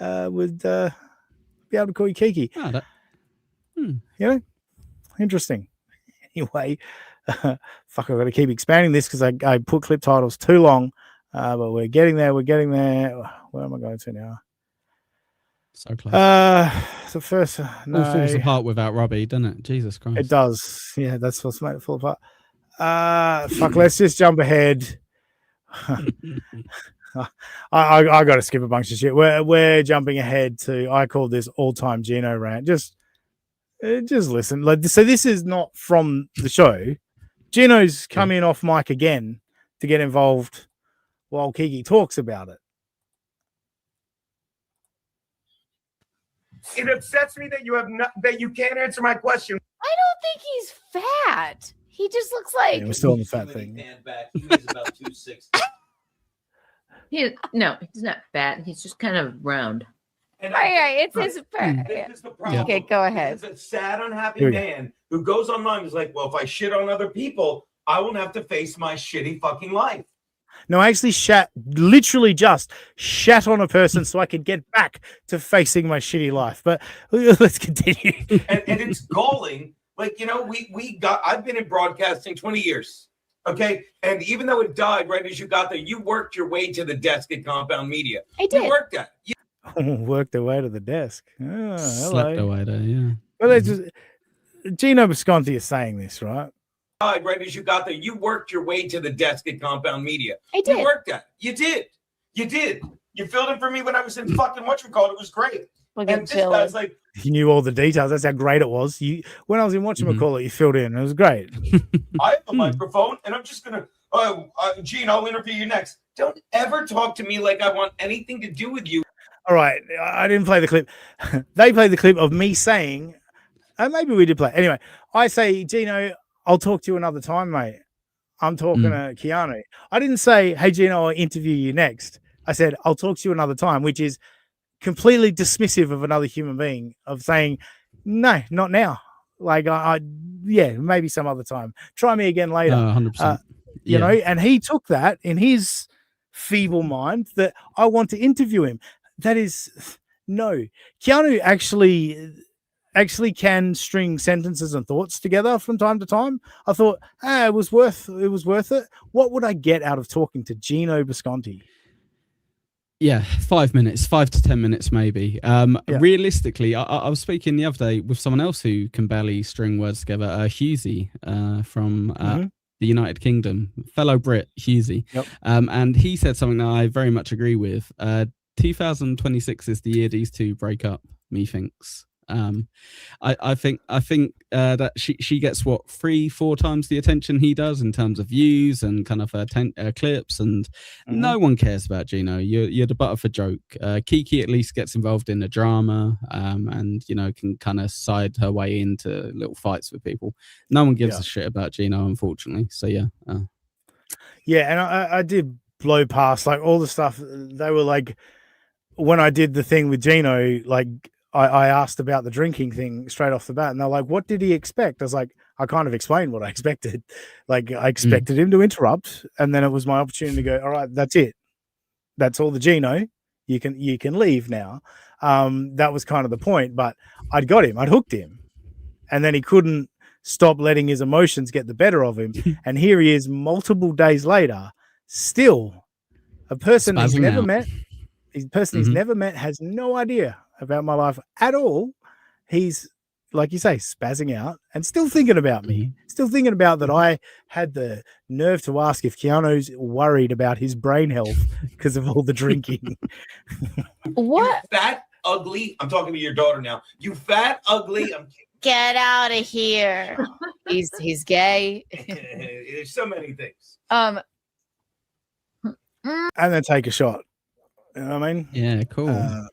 would be able to call you Kiki. Interesting. Anyway, fuck, I've got to keep expanding this because I put clip titles too long. But we're getting there. Where am I going to now? So close. The first all falls apart without Robbie, doesn't it? Jesus Christ. It does. Yeah, that's what's made it fall apart. Fuck, let's just jump ahead. I got to skip a bunch of shit. We're jumping ahead to, I call this all-time Gino rant. Just listen. So this is not from the show. Gino's coming off mic again to get involved while Kiki talks about it. It upsets me that you can't answer my question. I don't think he's fat. He just looks like we're still on the fat thing. Back. He weighs about 260. He's not fat. He's just kind of round. It's his. This is the problem. Okay, go ahead. It's a sad, unhappy Here we go. man who goes online and is like, well, if I shit on other people, I won't have to face my shitty fucking life. No, I actually literally just shat on a person so I could get back to facing my shitty life. But let's continue. And it's galling. Like, I've been in broadcasting 20 years. Okay. And even though it died right as you got there, you worked your way to the desk at Compound Media. I did. You worked that. Worked their way to the desk. Oh, Slept away there, yeah. Well, they just Gino Visconti is saying this, right? Right as you got there, you worked your way to the desk at Compound Media. I did. You worked that. You did. You filled in for me when I was in fucking whatchamacallit. It was great. Look and at this Bill. guy's like, You knew all the details. That's how great it was. When I was in whatchamacallit, you filled in. It was great. I have a microphone, and I'm just gonna, Gene, I'll interview you next. Don't ever talk to me like I want anything to do with you. All right, I didn't play the clip. They played the clip of me saying, maybe we did play. Anyway, I say, Gino, I'll talk to you another time, mate. I'm talking to Keanu. I didn't say, hey, Gino, I'll interview you next. I said, I'll talk to you another time, which is completely dismissive of another human being, of saying, no, not now. Like, maybe some other time. Try me again later. 100%. You know, and he took that in his feeble mind that I want to interview him. That is no. Keanu actually can string sentences and thoughts together from time to time. I thought, it was worth it. What would I get out of talking to Gino Visconti? Yeah, 5 minutes, 5 to 10 minutes, maybe. Realistically, I was speaking the other day with someone else who can barely string words together, Husey from the United Kingdom, fellow Brit, Husey. Yep. And he said something that I very much agree with. 2026 is the year these two break up, methinks. I think that she gets 3-4 times the attention he does in terms of views and kind of clips, and no one cares about Gino. You're the butt of a joke. Kiki at least gets involved in the drama, and can kind of side her way into little fights with people. No one gives a shit about Gino, unfortunately. So and I did blow past like all the stuff. They were like, when I did the thing with Gino, like I asked about the drinking thing straight off the bat, and they're like, what did he expect? I was like, I kind of explained what I expected. Like, I expected him to interrupt, and then it was my opportunity to go, all right, that's it. That's all the Gino. You can leave now. That was kind of the point, but I'd got him. I'd hooked him. And then he couldn't stop letting his emotions get the better of him. And here he is multiple days later, still a person he's never met. He's never met, has no idea about my life at all. He's, like you say, spazzing out and still thinking about me, still thinking about that I had the nerve to ask if Keanu's worried about his brain health because of all the drinking. What? You fat, ugly. I'm talking to your daughter now. You fat, ugly. Get out of here. He's gay. There's so many things. And then take a shot. You know what I mean? Yeah, cool.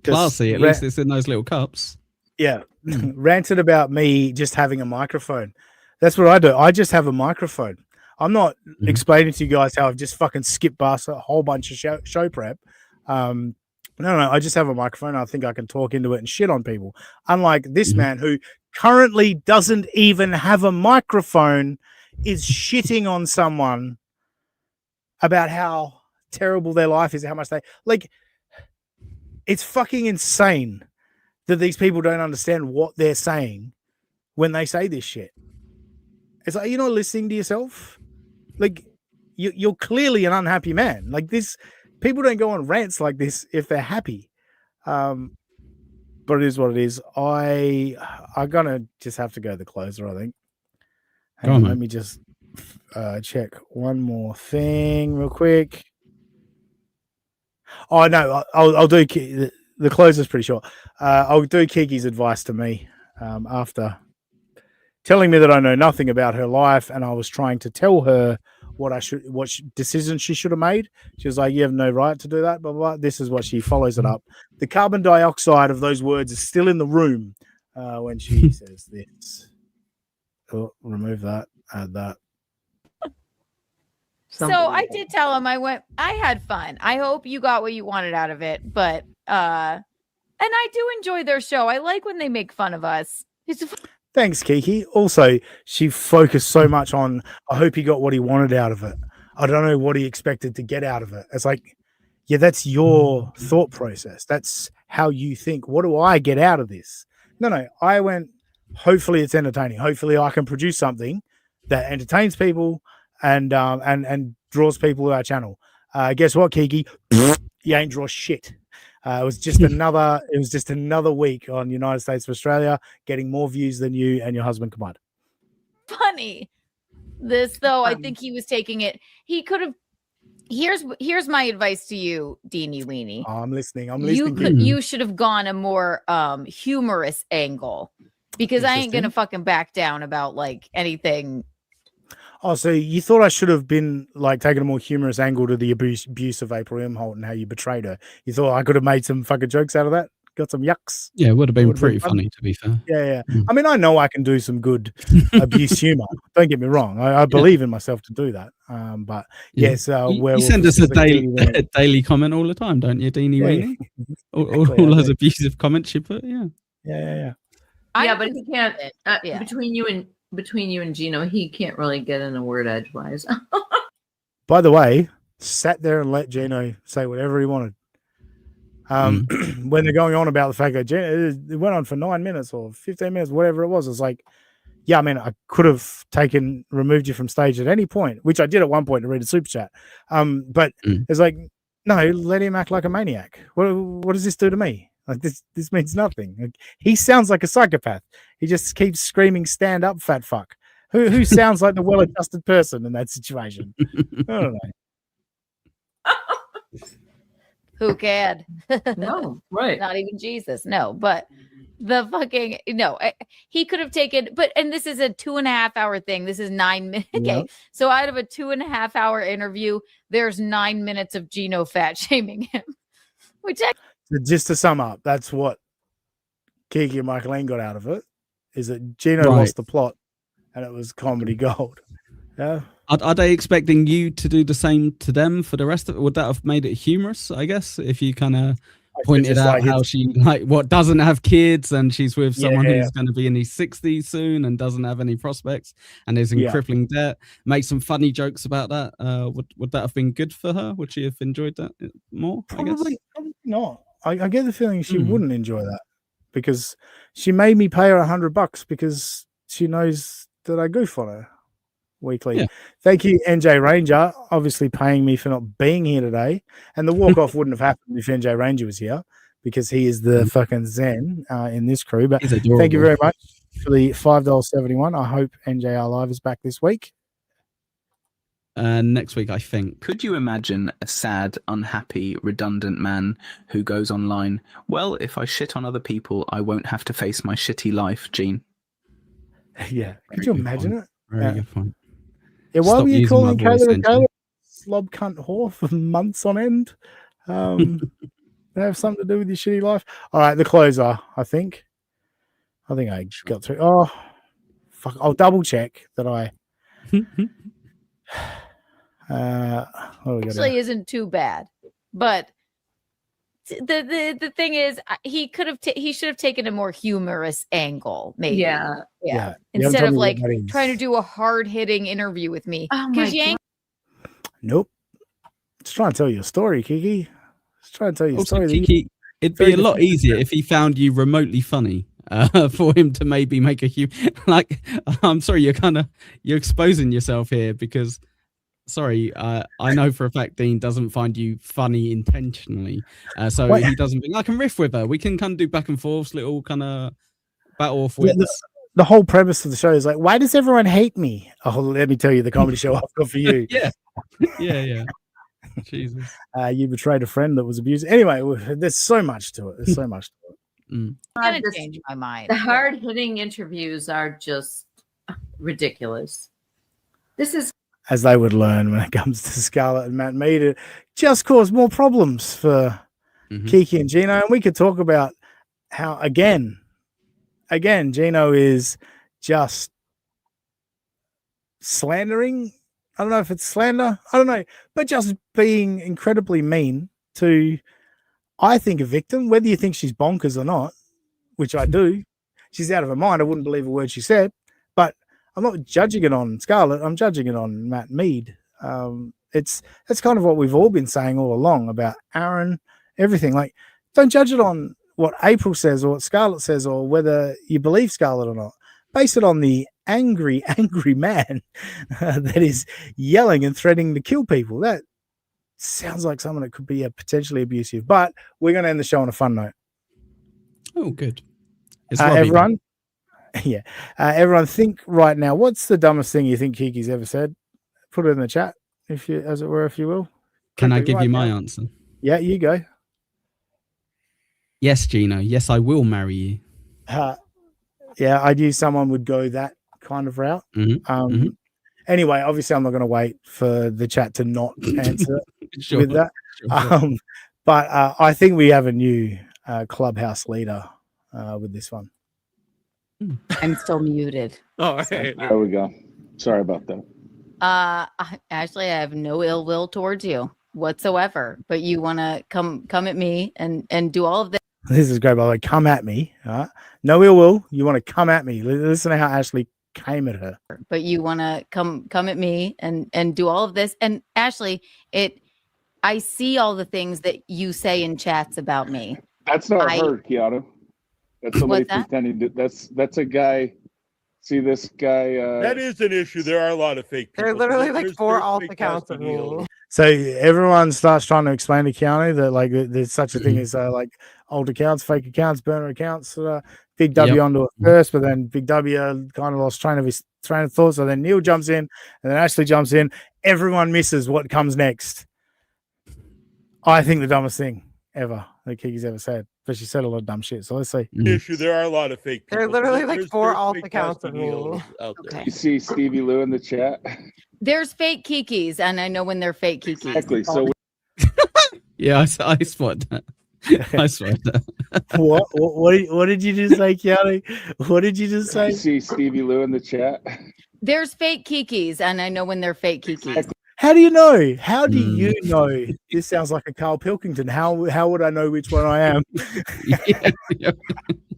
Classy. At least it's in those little cups. Yeah. Ranted about me just having a microphone. That's what I do. I just have a microphone. I'm not explaining to you guys how I've just fucking skipped past a whole bunch of show prep. No, I just have a microphone. I think I can talk into it and shit on people. Unlike this man who currently doesn't even have a microphone, is shitting on someone about how terrible their life is, how much they like. It's fucking insane that these people don't understand what they're saying when they say this shit. It's like, you're not listening to yourself. Like, you're clearly an unhappy man. Like, this, people don't go on rants like this if they're happy. But it is what it is. I'm gonna just have to go the closer, I think. Hang on, let me just check one more thing real quick. Oh no, I'll do the closer's pretty short. I'll do Kiki's advice to me after telling me that I know nothing about her life, and I was trying to tell her what decision she should have made. She was like, "You have no right to do that." Blah, blah, blah. This is what she follows it up. The carbon dioxide of those words is still in the room when she says this. Oh, remove that. Add that. So I did tell him, I had fun. I hope you got what you wanted out of it. But and I do enjoy their show. I like when they make fun of us. Thanks, Kiki. Also, she focused so much on, I hope he got what he wanted out of it. I don't know what he expected to get out of it. It's like, yeah, that's your thought process. That's how you think. What do I get out of this? No, I went, hopefully it's entertaining. Hopefully I can produce something that entertains people and draws people to our channel. Guess what, Kiki? You ain't draw shit. It was just another week on United States of Australia, getting more views than you and your husband combined. Funny. This though, I think he was taking it. He could have. Here's my advice to you, Deanie Weenie. Oh, I'm listening. You should have gone a more humorous angle, because I ain't gonna fucking back down about like anything. Oh, so you thought I should have been like taking a more humorous angle to the abuse of April Imholt and how you betrayed her? You thought I could have made some fucking jokes out of that? Got some yucks? Yeah, it would have been pretty funny, to be fair. Yeah. I mean, I know I can do some good abuse humor. Don't get me wrong. I believe in myself to do that. But yes, you send us a daily comment all the time, don't you, Deanie Weenie? All those abusive comments you put, yeah. Yeah. Yeah, but he can't. Between you and Gino, he can't really get in a word edgewise. By the way, sat there and let Gino say whatever he wanted. When they're going on about the fact that Gino, it went on for 9 minutes or 15 minutes, whatever it was. It's like, yeah, I mean, I could have removed you from stage at any point, which I did at one point to read a super chat. But it's like, no, let him act like a maniac. What does this do to me? Like this means nothing. Like, he sounds like a psychopath. He just keeps screaming, "Stand up, fat fuck." Who sounds like the well-adjusted person in that situation? I don't know. Who can? No, right. Not even Jesus. No, but the fucking he could have taken. And this is a 2.5 hour thing. This is 9 minutes. Okay, so out of a 2.5 hour interview, there's 9 minutes of Gino fat shaming him, which. So just to sum up, that's what Kiki and Michaeline got out of it, is that Gino lost the plot and it was comedy gold. Yeah. Are they expecting you to do the same to them for the rest of it? Would that have made it humorous, I guess, if you kind of pointed out how she doesn't have kids and she's with someone who's going to be in his 60s soon and doesn't have any prospects and is in crippling debt? Make some funny jokes about that. Would that have been good for her? Would she have enjoyed that more? Probably not. I get the feeling she wouldn't enjoy that, because she made me pay her $100 because she knows that I goof on her weekly. Yeah. Thank you, NJ Ranger, obviously paying me for not being here today. And the walk-off wouldn't have happened if NJ Ranger was here, because he is the fucking Zen in this crew. But thank you very much for the $5.71. I hope NJR Live is back this week. Next week, I think. Could you imagine a sad, unhappy, redundant man who goes online, well, if I shit on other people, I won't have to face my shitty life, Gene? Yeah. Could you imagine it? Very good point. Yeah, why were you calling Kayla a slob cunt whore for months on end? They have something to do with your shitty life. All right, the closer, I think I got through. Oh, fuck. I'll double check that I... actually isn't too bad, but the thing is, he should have taken a more humorous angle, maybe. Yeah. Instead of like trying to do a hard-hitting interview with me. Nope. Just trying to tell you a story, Kiki. Just trying to tell you a story. Kiki, it'd be a lot easier if he found you remotely funny. For him to maybe make a I'm sorry, you're exposing yourself here, because sorry, I know for a fact Dean doesn't find you funny intentionally, so he doesn't think I can riff with her. We can kind of do back and forths, little kind of battle off wits. The whole premise of the show is like, why does everyone hate me? Oh, let me tell you the comedy show I've got for you. yeah. Jesus, you betrayed a friend that was abused. Anyway, there's so much to it. I'm gonna change my mind. The hard-hitting interviews are just ridiculous. This is, as they would learn when it comes to Scarlett and Matt Mead, it just caused more problems for Kiki and Gino. And we could talk about how again, Gino is just slandering I don't know if it's slander. I don't know, but just being incredibly mean to, I think, a victim, whether you think she's bonkers or not, which I do. She's out of her mind. I wouldn't believe a word she said, but I'm not judging it on Scarlett. I'm judging it on Matt Mead. That's kind of what we've all been saying all along about Aaron, everything. Like, don't judge it on what April says or what Scarlett says or whether you believe Scarlett or not. Base it on the angry man that is yelling and threatening to kill people. That sounds like someone that could be potentially abusive. But we're going to end the show on a fun note. Oh, good. Everyone, everyone, think right now. What's the dumbest thing you think Kiki's ever said? Put it in the chat, if you, as it were, if you will. Can I give you my answer? Yeah, you go. Yes, Gino. Yes, I will marry you. Yeah, I knew someone would go that kind of route. Anyway, obviously, I'm not going to wait for the chat to not answer with that. But I think we have a new clubhouse leader with this one. I'm still muted. Oh, hey, there we go. Sorry about that. Ashley, I have no ill will towards you whatsoever, but you want to come at me and do all of this. This is great, by the way. Come at me. No ill will. You want to come at me. Listen to how Ashley came at her. But you want to come at me and do all of this. And Ashley, I see all the things that you say in chats about me. That's not her, Keanu. That's somebody pretending to. That's a guy. See this guy. That is an issue. There are a lot of fake people. There are literally like 4 alt accounts of me. So everyone starts trying to explain to Keanu that like there's such a thing as like old accounts, fake accounts, burner accounts. Big W onto it first, but then Big W kind of lost train of thought. So then Neil jumps in, and then Ashley jumps in. Everyone misses what comes next. I think the dumbest thing ever that Kiki's ever said, but she said a lot of dumb shit. So let's see. Issue. There are a lot of fake people. There are literally like 4 alt accounts of me. Out there. You see Stevie Lou in the chat. There's fake Kikis, and I know when they're fake Kikis. Exactly. So. Yeah, I spot that. I spot that. What did you just say, Keanu? What did you just say? You see Stevie Lou in the chat. There's fake Kikis, and I know when they're fake Kikis. How do you know? How do you know? This sounds like a Carl Pilkington. How would I know which one I am?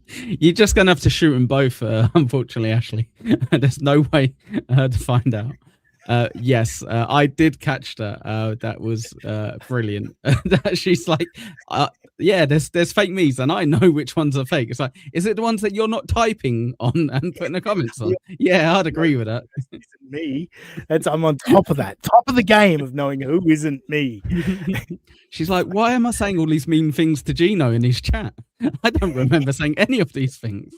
You're just gonna have to shoot them both, unfortunately, Ashley. There's no way to find out. Yes, I did catch that. That was brilliant. She's like, yeah, there's fake me's, and I know which ones are fake. It's like, is it the ones that you're not typing on and putting the comments on? Yeah, I'd agree with that. Me. I'm on top of that, top of the game of knowing who isn't me. She's like, why am I saying all these mean things to Gino in his chat? I don't remember saying any of these things.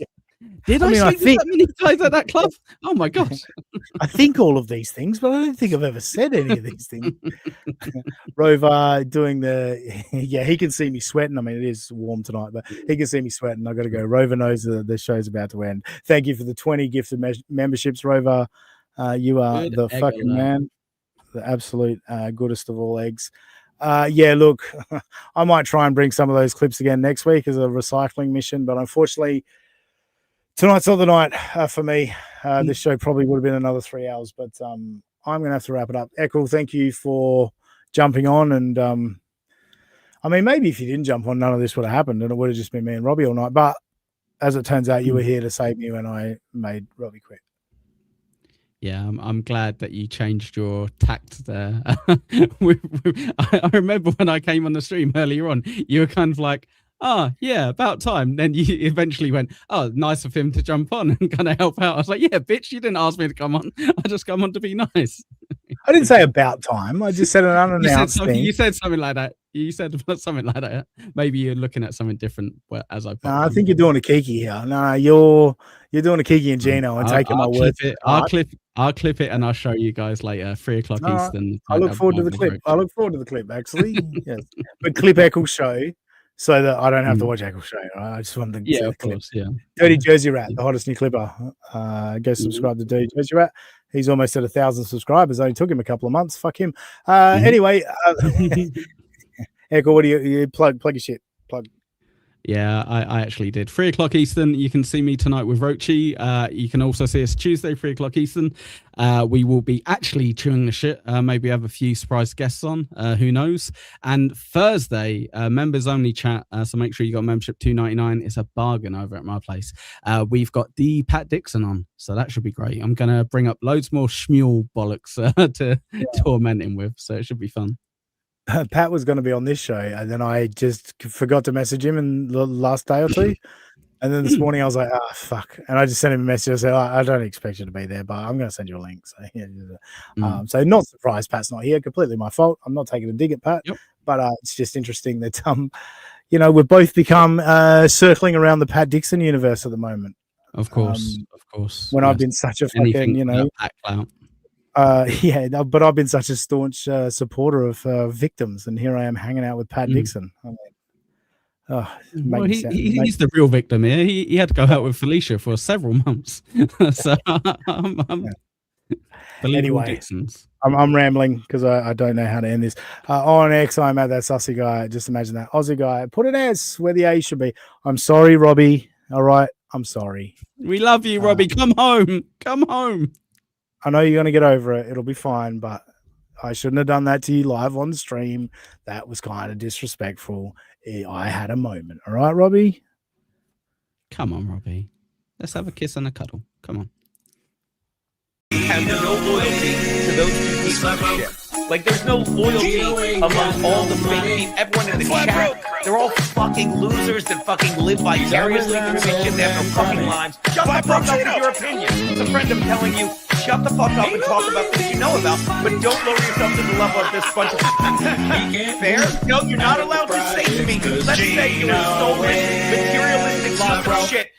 Did I think that many times at that club? Oh my gosh. I think all of these things, but I don't think I've ever said any of these things. Rover doing he can see me sweating. I mean, it is warm tonight, but he can see me sweating. I've got to go. Rover knows the show's about to end. Thank you for the 20 gifted memberships, Rover. You are the fucking man, the absolute goodest of all eggs. Look, I might try and bring some of those clips again next week as a recycling mission, but unfortunately, tonight's not the night for me. This show probably would have been another 3 hours, but I'm going to have to wrap it up. Ekril, thank you for jumping on. And I mean, maybe if you didn't jump on, none of this would have happened and it would have just been me and Robbie all night. But as it turns out, you were here to save me when I made Robbie quit. Yeah, I'm glad that you changed your tact there. I remember when I came on the stream earlier on, you were kind of like, yeah, about time. Then you eventually went, nice of him to jump on and kind of help out. I was like, yeah, bitch, you didn't ask me to come on. I just come on to be nice. I didn't say about time. I just said an unannounced thing. You said something like that. You said something like that. Maybe you're looking at something different as I. No, I think you're doing a Kiki here. No, you're doing a Kiki and Gino and taking my word. I'll clip it and I'll show you guys later. 3:00 Eastern. I look forward to the clip. I look forward to the clip actually. Yes, but clip Eccles show so that I don't have to watch Eccles show. Right? I just wanted to see the clip. Yeah. Dirty Jersey Rat, the hottest new clipper. Go subscribe to Dirty Jersey Rat. He's almost at 1,000 subscribers. Only took him a couple of months. Fuck him. Anyway, Echo, what do you plug your shit? Plug. Yeah, I actually did. 3 o'clock Eastern. You can see me tonight with Rochi. You can also see us Tuesday, 3 o'clock Eastern. We will be actually chewing the shit. Maybe have a few surprise guests on. Who knows? And Thursday, members only chat. So make sure you got membership $2.99. It's a bargain over at my place. We've got the Pat Dixon on, so that should be great. I'm gonna bring up loads more Shmuel bollocks to torment him with, so it should be fun. Pat was going to be on this show, and then I just forgot to message him in the last day or two. And then this morning I was like, fuck. And I just sent him a message. I said, I don't expect you to be there, but I'm going to send you a link. So, yeah, so not surprised Pat's not here. Completely my fault. I'm not taking a dig at Pat, but it's just interesting that, we've both become circling around the Pat Dixon universe at the moment. Of course, of course. When I've been such a fucking, Pat clout. But I've been such a staunch supporter of victims, and here I am hanging out with Pat Dixon. I mean, well, he's the real victim here. He had to go out with Felicia for several months. So anyway, Dixons. I'm rambling because I don't know how to end this. On X, I'm at that sussy guy. Just imagine that Aussie guy. Put an S where the A should be. I'm sorry, Robbie. All right, I'm sorry. We love you, Robbie. Come home. Come home. I know you're going to get over it. It'll be fine, but I shouldn't have done that to you live on stream. That was kind of disrespectful. I had a moment. All right, Robbie? Come on, Robbie. Let's have a kiss and a cuddle. Come on. Have no loyalty to those two pieces of shit. Like, there's no loyalty among all the fake people. Everyone in the chat, they're all fucking losers that fucking live vicariously through this shit. They have no fucking lives. Shut the fuck up with your opinion. It's a friend of telling you, shut the fuck up and talk about things you know about, but don't lower yourself to the level of this bunch of fair? No, you're not allowed to say to me, let's say you were stolen materialistic stuff or shit.